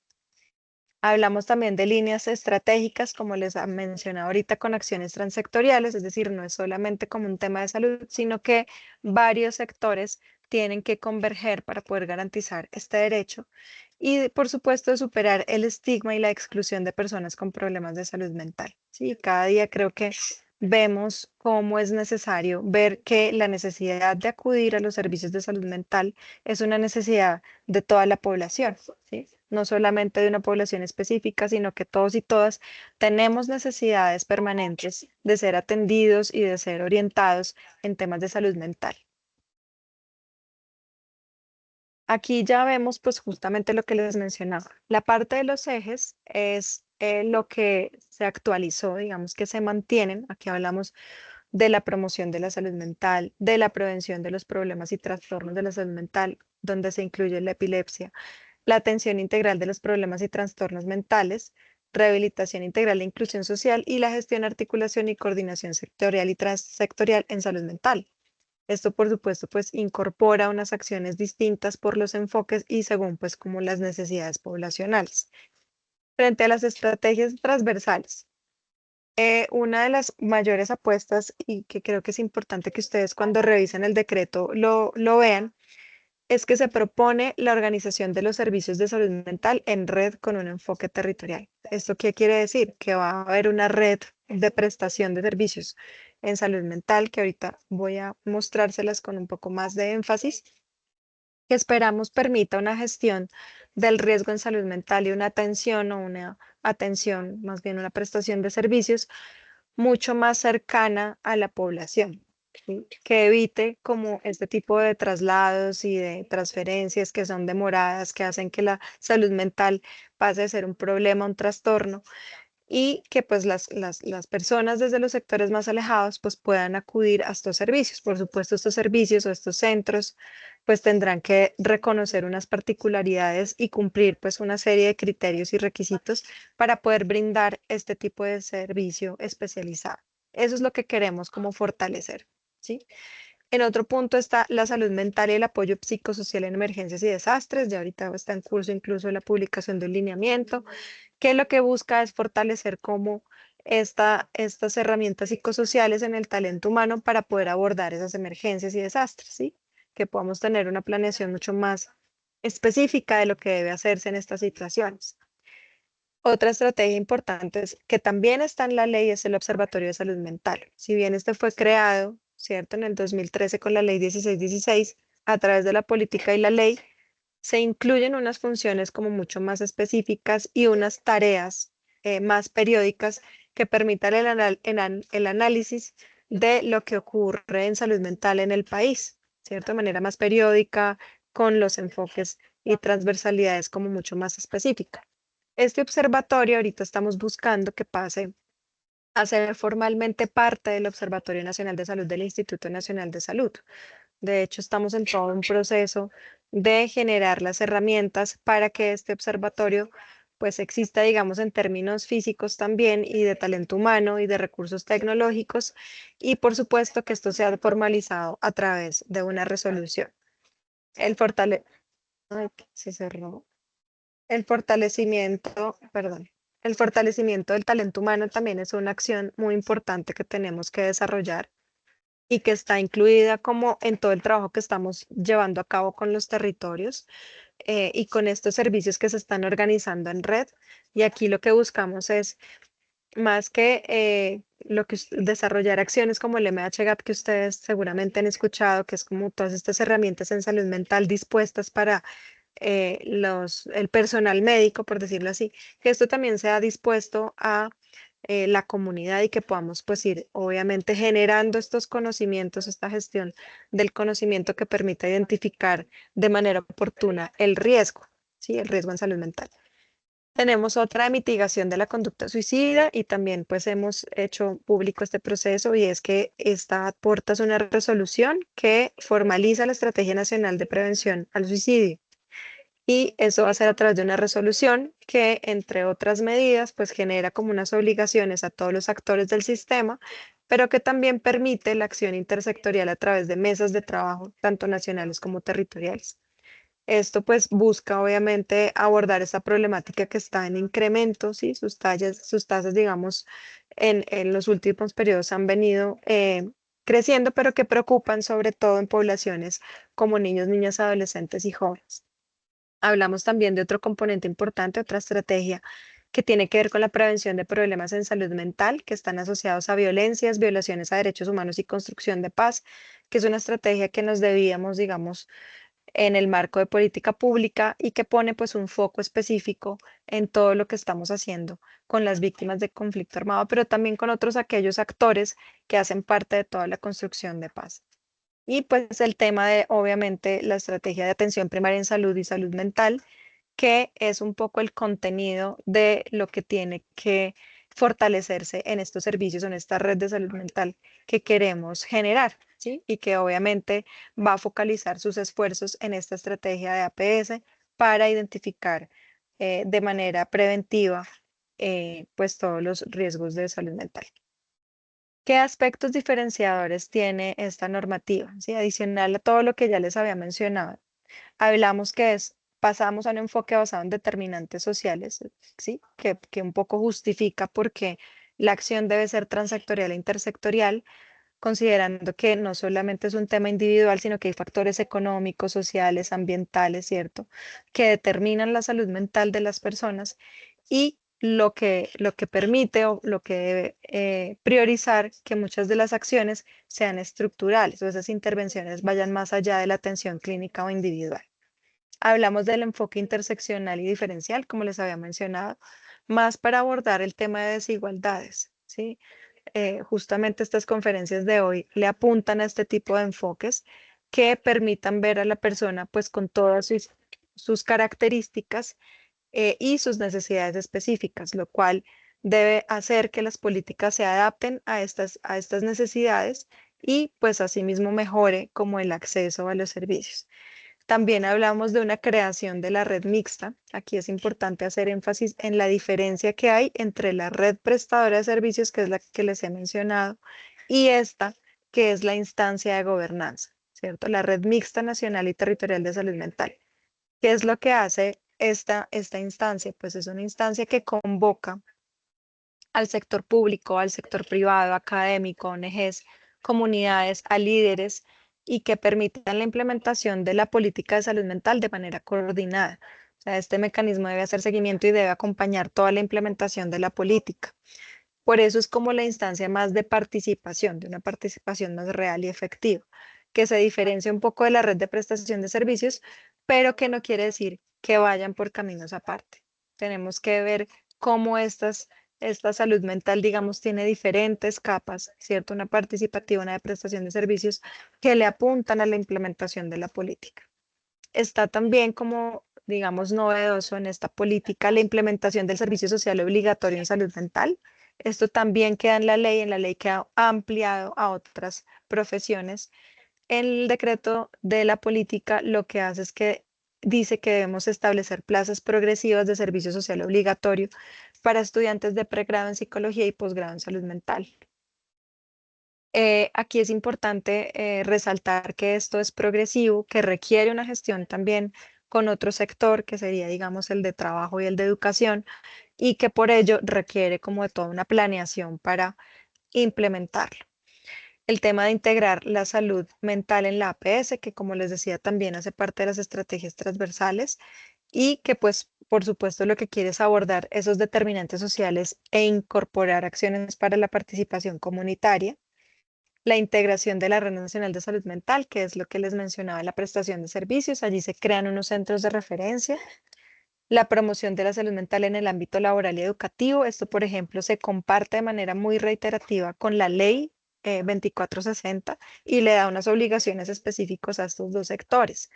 Hablamos también de líneas estratégicas, como les ha mencionado ahorita, con acciones transectoriales, es decir, no es solamente como un tema de salud, sino que varios sectores tienen que converger para poder garantizar este derecho y, por supuesto, superar el estigma y la exclusión de personas con problemas de salud mental. Sí, cada día creo que vemos cómo es necesario ver que la necesidad de acudir a los servicios de salud mental es una necesidad de toda la población, ¿sí? No solamente de una población específica, sino que todos y todas tenemos necesidades permanentes de ser atendidos y de ser orientados en temas de salud mental. Aquí ya vemos pues justamente lo que les mencionaba. La parte de los ejes es lo que se actualizó, digamos que se mantienen. Aquí hablamos de la promoción de la salud mental, de la prevención de los problemas y trastornos de la salud mental, donde se incluye la epilepsia, la atención integral de los problemas y trastornos mentales, rehabilitación integral e inclusión social y la gestión, articulación y coordinación sectorial y transsectorial en salud mental. Esto, por supuesto, pues incorpora unas acciones distintas por los enfoques y según pues como las necesidades poblacionales. Frente a las estrategias transversales, una de las mayores apuestas y que creo que es importante que ustedes cuando revisen el decreto lo vean, es que se propone la organización de los servicios de salud mental en red con un enfoque territorial. ¿Esto qué quiere decir? Que va a haber una red de prestación de servicios en salud mental, que ahorita voy a mostrárselas con un poco más de énfasis, que esperamos permita una gestión del riesgo en salud mental y una atención o una atención, más bien una prestación de servicios mucho más cercana a la población. ¿Sí? Que evite como este tipo de traslados y de transferencias que son demoradas, que hacen que la salud mental pase de ser un problema a un trastorno y que pues las personas desde los sectores más alejados pues puedan acudir a estos servicios. Por supuesto, estos servicios o estos centros pues tendrán que reconocer unas particularidades y cumplir pues una serie de criterios y requisitos para poder brindar este tipo de servicio especializado. Eso es lo que queremos como fortalecer, ¿sí? En otro punto está la salud mental y el apoyo psicosocial en emergencias y desastres. Ya ahorita está en curso incluso la publicación de un lineamiento que lo que busca es fortalecer como estas herramientas psicosociales en el talento humano para poder abordar esas emergencias y desastres, ¿sí? Que podamos tener una planeación mucho más específica de lo que debe hacerse en estas situaciones. Otra estrategia importante es que también está en la ley es el Observatorio de Salud Mental. Si bien este fue creado, ¿cierto? En el 2013 con la ley 1616, a través de la política y la ley, se incluyen unas funciones como mucho más específicas y unas tareas más periódicas que permitan el análisis de lo que ocurre en salud mental en el país, ¿cierto? De manera más periódica, con los enfoques y transversalidades como mucho más específicas. Este observatorio ahorita estamos buscando que pase a ser formalmente parte del Observatorio Nacional de Salud del Instituto Nacional de Salud. De hecho, estamos en todo un proceso de generar las herramientas para que este observatorio pues exista, digamos, en términos físicos también y de talento humano y de recursos tecnológicos y por supuesto que esto sea formalizado a través de una resolución. El fortale- Ay, se cerró. El fortalecimiento, perdón, el fortalecimiento del talento humano también es una acción muy importante que tenemos que desarrollar y que está incluida como en todo el trabajo que estamos llevando a cabo con los territorios y con estos servicios que se están organizando en red. Y aquí lo que buscamos es más que desarrollar acciones como el MHGAP que ustedes seguramente han escuchado, que es como todas estas herramientas en salud mental dispuestas para el personal médico, por decirlo así, que esto también sea dispuesto a la comunidad y que podamos pues ir obviamente generando estos conocimientos, esta gestión del conocimiento que permita identificar de manera oportuna el riesgo, ¿sí? El riesgo en salud mental. Tenemos otra de mitigación de la conducta suicida y también pues hemos hecho público este proceso y es que esta aporta una resolución que formaliza la Estrategia Nacional de Prevención al Suicidio. Y eso va a ser a través de una resolución que, entre otras medidas, pues genera como unas obligaciones a todos los actores del sistema, pero que también permite la acción intersectorial a través de mesas de trabajo, tanto nacionales como territoriales. Esto pues busca obviamente abordar esa problemática que está en incremento, ¿sí? Sus tasas, digamos, en los últimos periodos han venido creciendo, pero que preocupan sobre todo en poblaciones como niños, niñas, adolescentes y jóvenes. Hablamos también de otro componente importante, otra estrategia que tiene que ver con la prevención de problemas en salud mental que están asociados a violencias, violaciones a derechos humanos y construcción de paz, que es una estrategia que nos debíamos, digamos, en el marco de política pública y que pone pues un foco específico en todo lo que estamos haciendo con las víctimas de conflicto armado, pero también con otros aquellos actores que hacen parte de toda la construcción de paz. Y pues el tema de, obviamente, la estrategia de atención primaria en salud y salud mental, que es un poco el contenido de lo que tiene que fortalecerse en estos servicios, en esta red de salud mental que queremos generar, ¿sí? Y que obviamente va a focalizar sus esfuerzos en esta estrategia de APS para identificar de manera preventiva pues todos los riesgos de salud mental. ¿Qué aspectos diferenciadores tiene esta normativa? ¿Sí? Adicional a todo lo que ya les había mencionado, hablamos que pasamos a un enfoque basado en determinantes sociales, ¿sí? Que un poco justifica por qué la acción debe ser transectorial e intersectorial, considerando que no solamente es un tema individual, sino que hay factores económicos, sociales, ambientales, ¿cierto? Que determinan la salud mental de las personas y lo que permite o lo que debe priorizar que muchas de las acciones sean estructurales o esas intervenciones vayan más allá de la atención clínica o individual. Hablamos del enfoque interseccional y diferencial, como les había mencionado, más para abordar el tema de desigualdades, ¿sí? Justamente estas conferencias de hoy le apuntan a este tipo de enfoques que permitan ver a la persona pues con todas sus características y sus necesidades específicas, lo cual debe hacer que las políticas se adapten a estas necesidades y pues asimismo mejore como el acceso a los servicios. También hablamos de una creación de la red mixta. Aquí es importante hacer énfasis en la diferencia que hay entre la red prestadora de servicios, que es la que les he mencionado, y esta, que es la instancia de gobernanza, ¿cierto? La red mixta nacional y territorial de salud mental. ¿Qué es lo que hace esta instancia? Pues es una instancia que convoca al sector público, al sector privado, académico, ONGs, comunidades, a líderes y que permitan la implementación de la política de salud mental de manera coordinada. O sea, este mecanismo debe hacer seguimiento y debe acompañar toda la implementación de la política. Por eso es como la instancia más de participación, de una participación más real y efectiva, que se diferencia un poco de la red de prestación de servicios, pero que no quiere decir que vayan por caminos aparte. Tenemos que ver cómo esta salud mental, digamos, tiene diferentes capas, ¿cierto? Una participativa, una de prestación de servicios que le apuntan a la implementación de la política. Está también como, digamos, novedoso en esta política la implementación del servicio social obligatorio en salud mental. Esto también queda en la ley que ha ampliado a otras profesiones. El decreto de la política lo que hace es que dice que debemos establecer plazas progresivas de servicio social obligatorio para estudiantes de pregrado en psicología y posgrado en salud mental. Aquí es importante resaltar que esto es progresivo, que requiere una gestión también con otro sector, que sería, digamos, el de trabajo y el de educación, y que por ello requiere como de toda una planeación para implementarlo. El tema de integrar la salud mental en la APS, que como les decía también hace parte de las estrategias transversales y que pues por supuesto lo que quiere es abordar esos determinantes sociales e incorporar acciones para la participación comunitaria. La integración de la Red Nacional de Salud Mental, que es lo que les mencionaba, la prestación de servicios. Allí se crean unos centros de referencia. La promoción de la salud mental en el ámbito laboral y educativo. Esto, por ejemplo, se comparte de manera muy reiterativa con la ley 2460 y le da unas obligaciones específicas a estos dos sectores,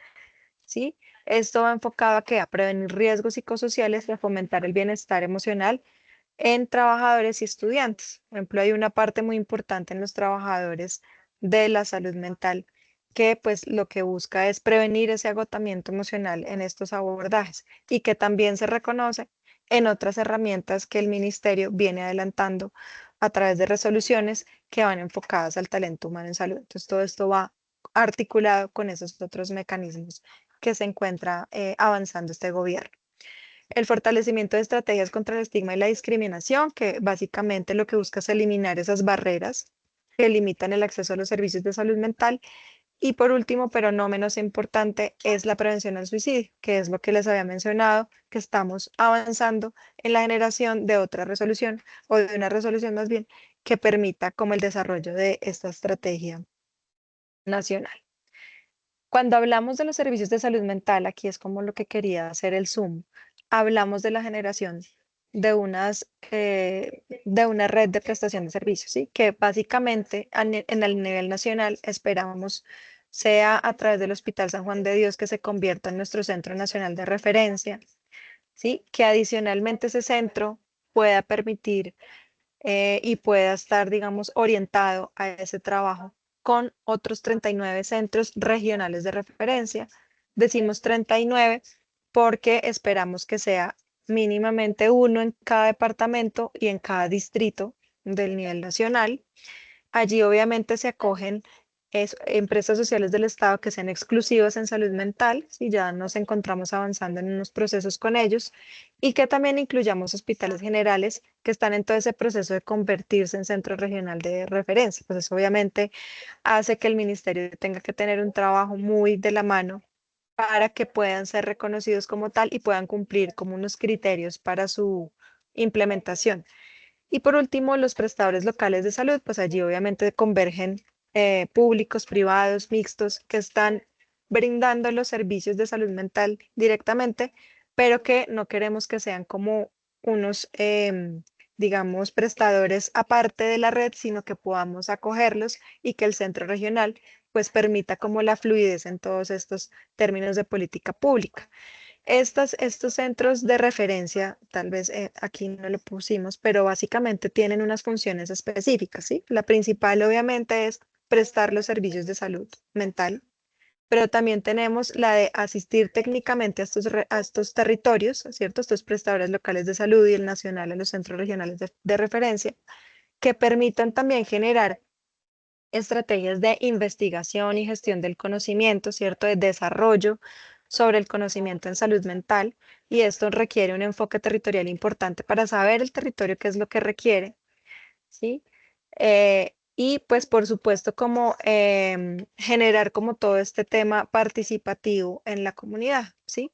¿sí? Esto va enfocado a que a prevenir riesgos psicosociales y a fomentar el bienestar emocional en trabajadores y estudiantes. Por ejemplo, hay una parte muy importante en los trabajadores de la salud mental que pues lo que busca es prevenir ese agotamiento emocional en estos abordajes y que también se reconoce en otras herramientas que el ministerio viene adelantando a través de resoluciones que van enfocadas al talento humano en salud. Entonces, todo esto va articulado con esos otros mecanismos que se encuentra avanzando este gobierno. El fortalecimiento de estrategias contra el estigma y la discriminación, que básicamente lo que busca es eliminar esas barreras que limitan el acceso a los servicios de salud mental. Y por último, pero no menos importante, es la prevención al suicidio, que es lo que les había mencionado, que estamos avanzando en la generación de otra resolución o de una resolución más bien que permita como el desarrollo de esta estrategia nacional. Cuando hablamos de los servicios de salud mental, aquí es como lo que quería hacer el Zoom, hablamos de la generación de una red de prestación de servicios, ¿sí? Que básicamente en el nivel nacional esperamos sea a través del Hospital San Juan de Dios que se convierta en nuestro centro nacional de referencia, ¿sí? Que adicionalmente ese centro pueda permitir y pueda estar, digamos, orientado a ese trabajo con otros 39 centros regionales de referencia. Decimos 39 porque esperamos que sea mínimamente uno en cada departamento y en cada distrito del nivel nacional. Allí obviamente se acogen empresas sociales del Estado que sean exclusivas en salud mental, si ya nos encontramos avanzando en unos procesos con ellos, y que también incluyamos hospitales generales que están en todo ese proceso de convertirse en centro regional de referencia. Pues eso obviamente hace que el ministerio tenga que tener un trabajo muy de la mano para que puedan ser reconocidos como tal y puedan cumplir como unos criterios para su implementación. Y por último, los prestadores locales de salud, pues allí obviamente convergen públicos, privados, mixtos, que están brindando los servicios de salud mental directamente, pero que no queremos que sean como unos, digamos, prestadores aparte de la red, sino que podamos acogerlos y que el centro regional pues permita como la fluidez en todos estos términos de política pública. Estos centros de referencia, tal vez aquí no lo pusimos, pero básicamente tienen unas funciones específicas, ¿sí? La principal obviamente es prestar los servicios de salud mental, pero también tenemos la de asistir técnicamente a estos territorios, ¿cierto? Estos prestadores locales de salud y el nacional a los centros regionales de referencia, que permitan también generar estrategias de investigación y gestión del conocimiento, ¿cierto? De desarrollo sobre el conocimiento en salud mental, y esto requiere un enfoque territorial importante para saber el territorio qué es lo que requiere, ¿sí? Y pues por supuesto como generar como todo este tema participativo en la comunidad, ¿sí?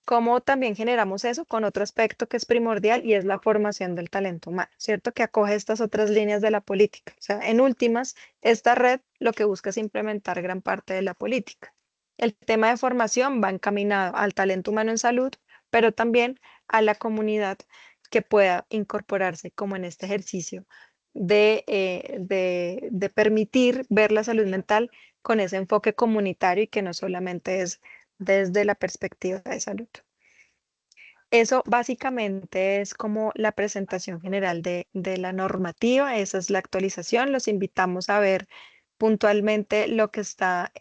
Cómo también generamos eso con otro aspecto que es primordial y es la formación del talento humano, ¿cierto? Que acoge estas otras líneas de la política. O sea, en últimas, esta red lo que busca es implementar gran parte de la política. El tema de formación va encaminado al talento humano en salud, pero también a la comunidad que pueda incorporarse como en este ejercicio de permitir ver la salud mental con ese enfoque comunitario y que no solamente es desde la perspectiva de salud. Eso básicamente es como la presentación general de la normativa, esa es la actualización. Los invitamos a ver puntualmente lo que está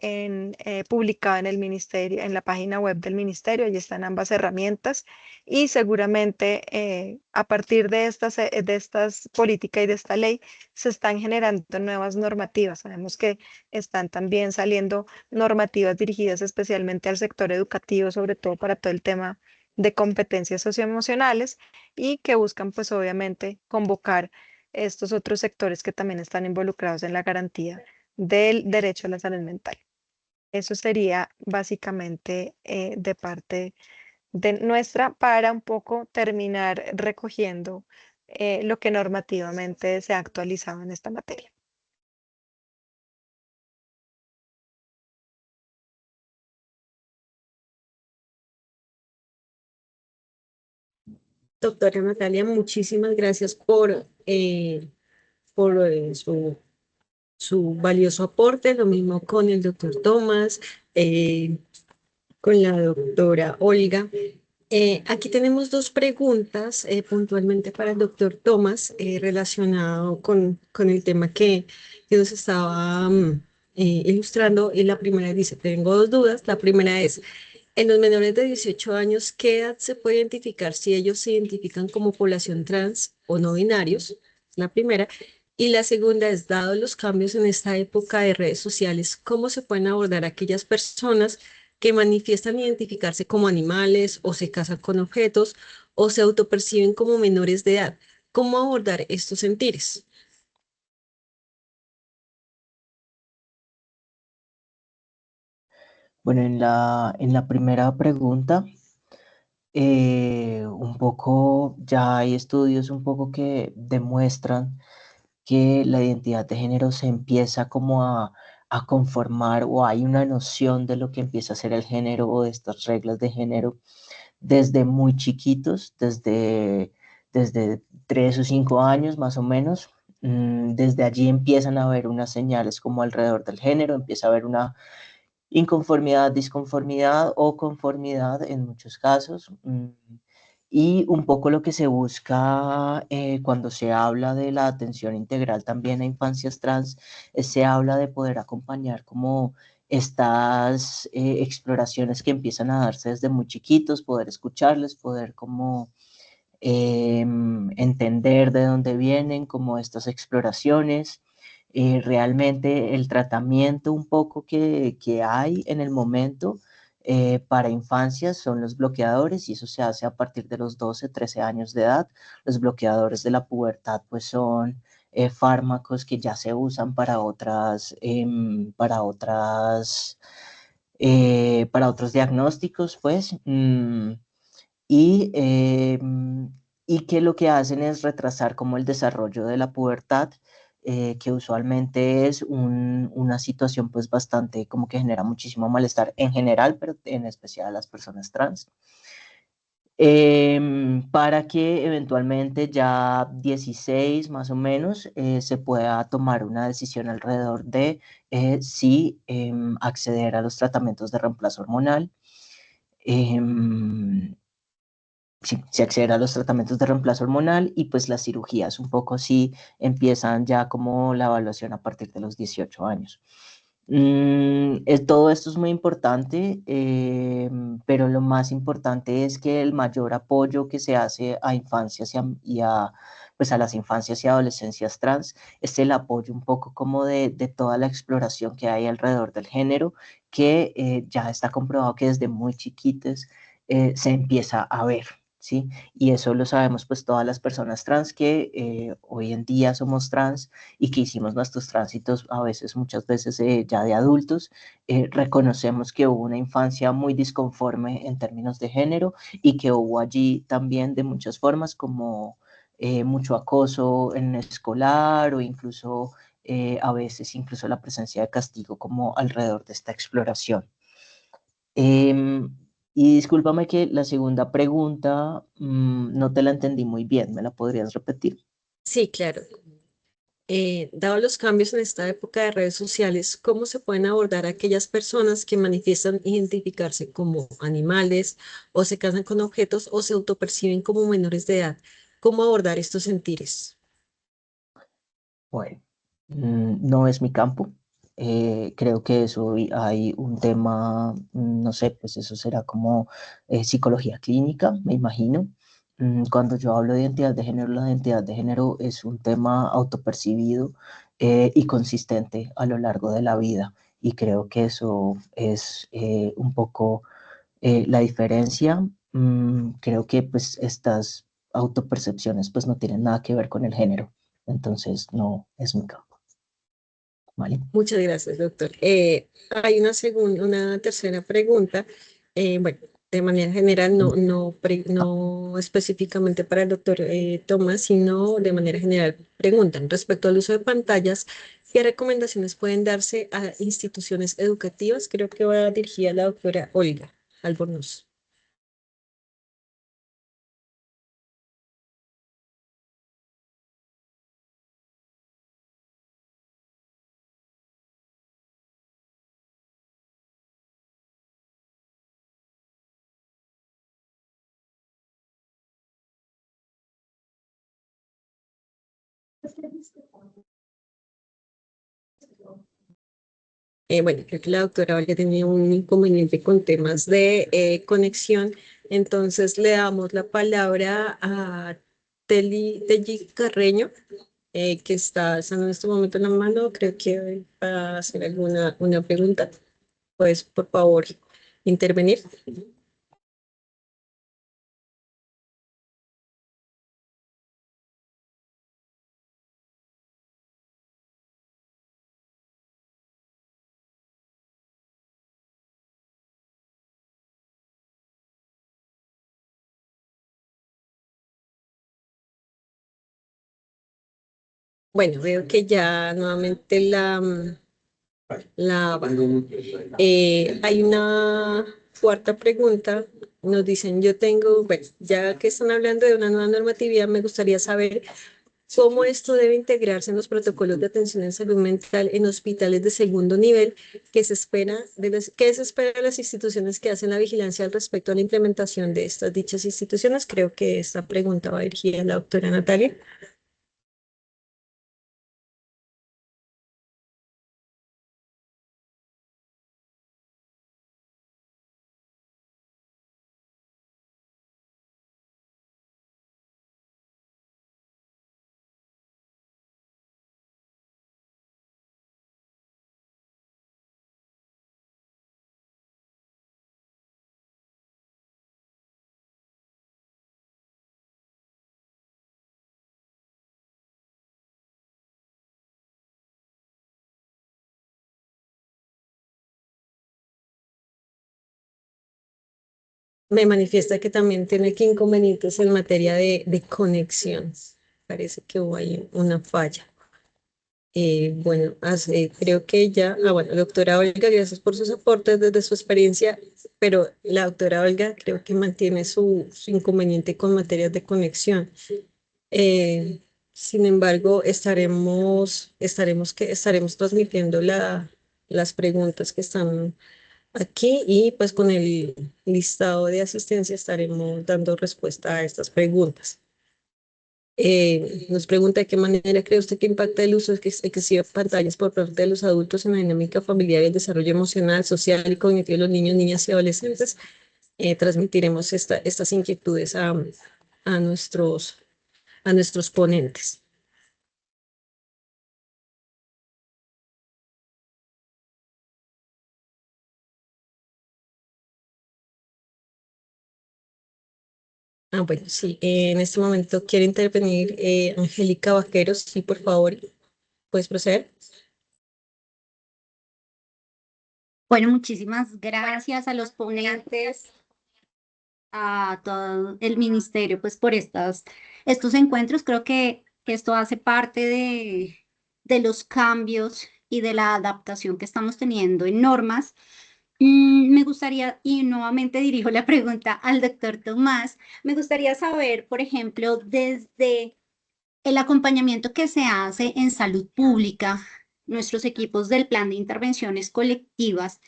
publicado en el ministerio, en la página web del ministerio, allí están ambas herramientas y seguramente a partir de estas políticas y de esta ley se están generando nuevas normativas. Sabemos que están también saliendo normativas dirigidas especialmente al sector educativo, sobre todo para todo el tema de competencias socioemocionales y que buscan pues obviamente convocar estos otros sectores que también están involucrados en la garantía del derecho a la salud mental. Eso sería básicamente de parte de nuestra para un poco terminar recogiendo lo que normativamente se ha actualizado en esta materia. Doctora Natalia, muchísimas gracias por su valioso aporte, lo mismo con el doctor Tomás, con la doctora Olga. Aquí tenemos dos preguntas puntualmente para el doctor Tomás relacionado con el tema que nos estaba ilustrando. Y la primera dice, tengo dos dudas. La primera es, en los menores de 18 años, ¿qué edad se puede identificar si ellos se identifican como población trans o no binarios? La primera. Y la segunda es, dado los cambios en esta época de redes sociales, ¿cómo se pueden abordar aquellas personas que manifiestan identificarse como animales o se casan con objetos o se autoperciben como menores de edad? ¿Cómo abordar estos sentires? Bueno, en la primera pregunta, un poco, ya hay estudios un poco que demuestran que la identidad de género se empieza como a conformar o hay una noción de lo que empieza a ser el género o de estas reglas de género desde muy chiquitos, desde 3 o 5 años más o menos. Desde allí empiezan a haber unas señales como alrededor del género, empieza a haber una inconformidad, disconformidad o conformidad en muchos casos. Y un poco lo que se busca cuando se habla de la atención integral también a infancias trans, se habla de poder acompañar como estas exploraciones que empiezan a darse desde muy chiquitos, poder escucharles, poder como entender de dónde vienen, como estas exploraciones. Realmente el tratamiento un poco que hay en el momento para infancias son los bloqueadores y eso se hace a partir de los 12, 13 años de edad. Los bloqueadores de la pubertad pues son fármacos que ya se usan para otros diagnósticos pues. Y, y que lo que hacen es retrasar como el desarrollo de la pubertad, que usualmente es una situación pues bastante como que genera muchísimo malestar en general, pero en especial a las personas trans. Para que eventualmente ya 16 más o menos se pueda tomar una decisión alrededor de si acceder a los tratamientos de reemplazo hormonal. Sí, se accede a los tratamientos de reemplazo hormonal y pues las cirugías un poco sí empiezan ya como la evaluación a partir de los 18 años. Todo esto es muy importante, pero lo más importante es que el mayor apoyo que se hace a infancias y a pues a las infancias y adolescencias trans, es el apoyo un poco como de toda la exploración que hay alrededor del género, que ya está comprobado que desde muy chiquites se empieza a ver, ¿sí? Y eso lo sabemos pues todas las personas trans que hoy en día somos trans y que hicimos nuestros tránsitos a veces, muchas veces ya de adultos, reconocemos que hubo una infancia muy disconforme en términos de género y que hubo allí también de muchas formas como mucho acoso en escolar o incluso a veces incluso la presencia de castigo como alrededor de esta exploración. Y discúlpame que la segunda pregunta no te la entendí muy bien, ¿me la podrías repetir? Sí, claro. Dado los cambios en esta época de redes sociales, ¿cómo se pueden abordar a aquellas personas que manifiestan identificarse como animales o se casan con objetos o se autoperciben como menores de edad? ¿Cómo abordar estos sentires? Bueno, no es mi campo. Creo que eso hay un tema, no sé, pues eso será como psicología clínica, me imagino. Cuando yo hablo de identidad de género, la identidad de género es un tema autopercibido y consistente a lo largo de la vida. Y creo que eso es un poco la diferencia. Creo que pues estas autopercepciones pues no tienen nada que ver con el género. Entonces, no es mi campo. ¿Vale? Muchas gracias, doctor. Hay una tercera pregunta. Bueno, de manera general, no específicamente para el doctor Tomás, sino de manera general, preguntan respecto al uso de pantallas, ¿qué recomendaciones pueden darse a instituciones educativas? Creo que va dirigida a la doctora Olga Albornoz. Bueno, creo que la doctora Olga tenía un inconveniente con temas de conexión, entonces le damos la palabra a Telly Carreño, que está alzando en este momento la mano, creo que va a hacer una pregunta. Pues, por favor, intervenir. Bueno, veo que ya nuevamente hay una cuarta pregunta. Nos dicen, yo tengo, bueno, ya que están hablando de una nueva normatividad, me gustaría saber cómo esto debe integrarse en los protocolos de atención en salud mental en hospitales de segundo nivel, qué se espera de las instituciones que hacen la vigilancia al respecto a la implementación de estas dichas instituciones. Creo que esta pregunta va dirigida a la doctora Natalia. Me manifiesta que también tiene que inconvenientes en materia de conexión. Parece que hubo ahí una falla. Bueno, creo que bueno, doctora Olga, gracias por sus aportes desde su experiencia, pero la doctora Olga creo que mantiene su inconveniente con materias de conexión. Eh, Sin embargo, estaremos transmitiendo las preguntas que están aquí y pues con el listado de asistencia estaremos dando respuesta a estas preguntas. Nos pregunta de qué manera cree usted que impacta el uso excesivo de pantallas por parte de los adultos en la dinámica familiar y el desarrollo emocional, social y cognitivo de los niños, niñas y adolescentes. Transmitiremos estas inquietudes a a nuestros ponentes. Bueno, sí, en este momento quiere intervenir Angélica Vaqueros. Sí, por favor, puedes proceder. Bueno, muchísimas gracias a los ponentes, a todo el ministerio, pues por estos encuentros. Creo que esto hace parte de los cambios y de la adaptación que estamos teniendo en normas. Me gustaría, y nuevamente dirijo la pregunta al doctor Tomás, me gustaría saber, por ejemplo, desde el acompañamiento que se hace en salud pública, nuestros equipos del plan de intervenciones colectivas,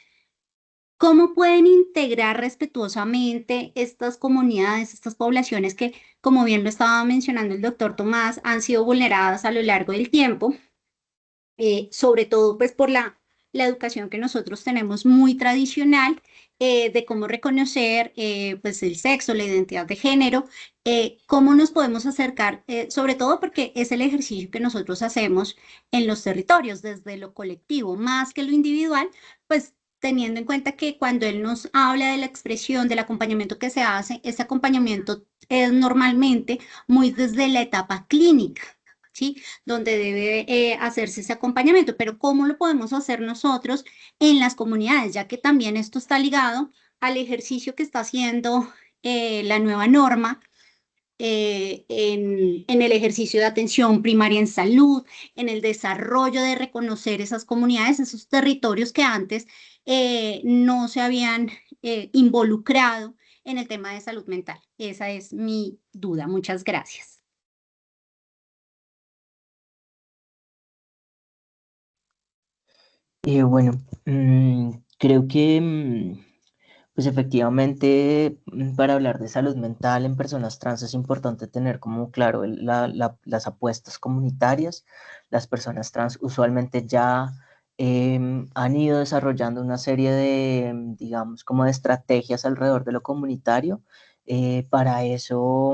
¿cómo pueden integrar respetuosamente estas comunidades, estas poblaciones que, como bien lo estaba mencionando el doctor Tomás, han sido vulneradas a lo largo del tiempo? Sobre todo pues por la educación que nosotros tenemos muy tradicional, de cómo reconocer pues el sexo, la identidad de género, cómo nos podemos acercar, sobre todo porque es el ejercicio que nosotros hacemos en los territorios, desde lo colectivo, más que lo individual, pues teniendo en cuenta que cuando él nos habla de la expresión, del acompañamiento que se hace, ese acompañamiento es normalmente muy desde la etapa clínica. ¿Sí? Donde debe hacerse ese acompañamiento, pero ¿cómo lo podemos hacer nosotros en las comunidades? Ya que también esto está ligado al ejercicio que está haciendo la nueva norma en el ejercicio de atención primaria en salud, en el desarrollo de reconocer esas comunidades, esos territorios que antes no se habían involucrado en el tema de salud mental. Esa es mi duda. Muchas gracias. Bueno, creo que pues efectivamente para hablar de salud mental en personas trans es importante tener como claro las apuestas comunitarias. Las personas trans usualmente ya han ido desarrollando una serie de, digamos, como de estrategias alrededor de lo comunitario. Para eso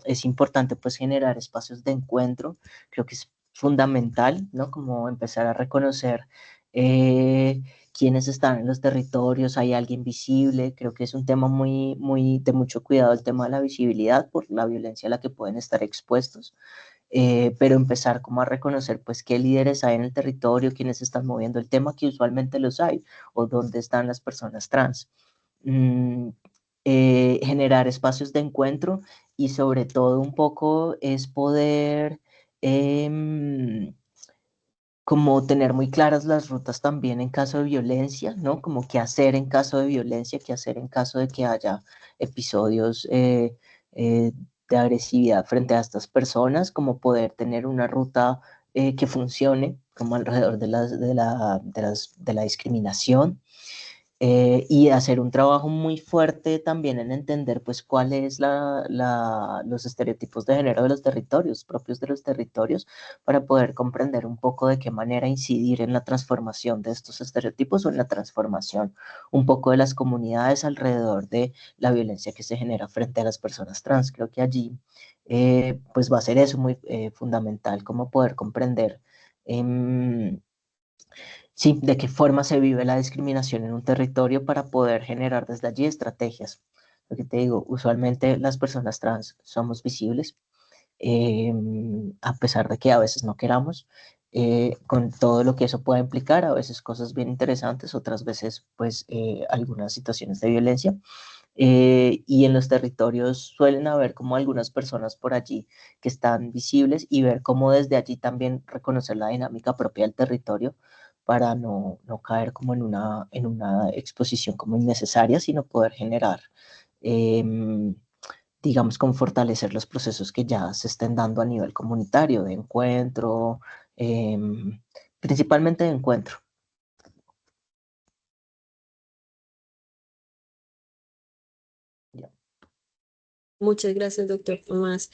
es importante pues generar espacios de encuentro. Creo que es fundamental, ¿no? Como empezar a reconocer quiénes están en los territorios, hay alguien visible. Creo que es un tema muy de mucho cuidado el tema de la visibilidad por la violencia a la que pueden estar expuestos. Pero empezar como a reconocer pues qué líderes hay en el territorio, quiénes están moviendo el tema, que usualmente los hay, o dónde están las personas trans. Generar espacios de encuentro y sobre todo un poco es poder como tener muy claras las rutas también en caso de violencia, ¿no? Como qué hacer en caso de violencia, qué hacer en caso de que haya episodios de agresividad frente a estas personas, como poder tener una ruta que funcione como alrededor de la discriminación. Y hacer un trabajo muy fuerte también en entender pues cuáles los estereotipos de género de los territorios, propios de los territorios, para poder comprender un poco de qué manera incidir en la transformación de estos estereotipos o en la transformación un poco de las comunidades alrededor de la violencia que se genera frente a las personas trans. Creo que allí pues va a ser eso muy fundamental, como poder comprender sí, de qué forma se vive la discriminación en un territorio para poder generar desde allí estrategias. Lo que te digo, usualmente las personas trans somos visibles, a pesar de que a veces no queramos, con todo lo que eso pueda implicar, a veces cosas bien interesantes, otras veces pues algunas situaciones de violencia. Y en los territorios suelen haber como algunas personas por allí que están visibles y ver cómo desde allí también reconocer la dinámica propia del territorio para no caer como en una exposición como innecesaria, sino poder generar, digamos, como fortalecer los procesos que ya se estén dando a nivel comunitario, de encuentro, principalmente de encuentro. Muchas gracias, doctor Tomás.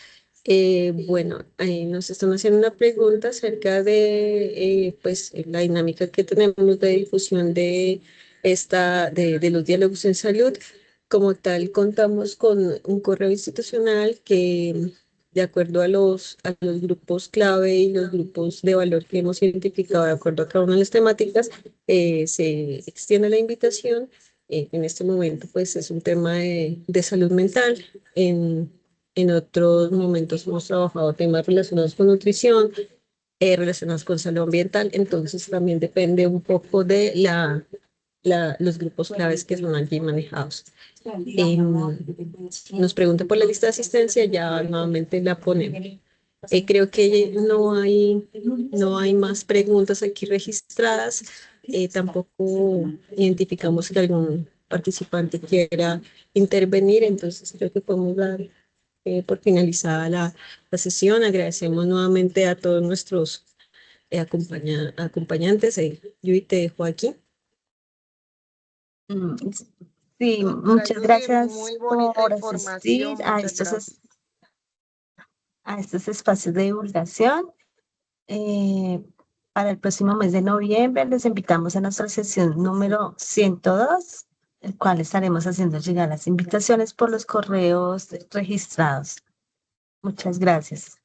Bueno, nos están haciendo una pregunta acerca de pues, la dinámica que tenemos de difusión de los diálogos en salud. Como tal, contamos con un correo institucional que de acuerdo a los grupos clave y los grupos de valor que hemos identificado de acuerdo a cada una de las temáticas, se extiende la invitación. En este momento, pues, es un tema de salud mental. En otros momentos hemos trabajado temas relacionados con nutrición, relacionados con salud ambiental. Entonces, también depende un poco de los grupos claves que son allí manejados. Nos pregunta por la lista de asistencia, ya nuevamente la ponemos. Creo que no hay más preguntas aquí registradas. Tampoco identificamos que algún participante quiera intervenir, entonces creo que podemos dar por finalizada la sesión. Agradecemos nuevamente a todos nuestros acompañantes. Yo te dejo aquí. Sí, Doctora muchas Judy, gracias muy bonita por información, asistir a muchas gracias. a estos espacios de divulgación. Para el próximo mes de noviembre les invitamos a nuestra sesión número 102, el cual estaremos haciendo llegar las invitaciones por los correos registrados. Muchas gracias.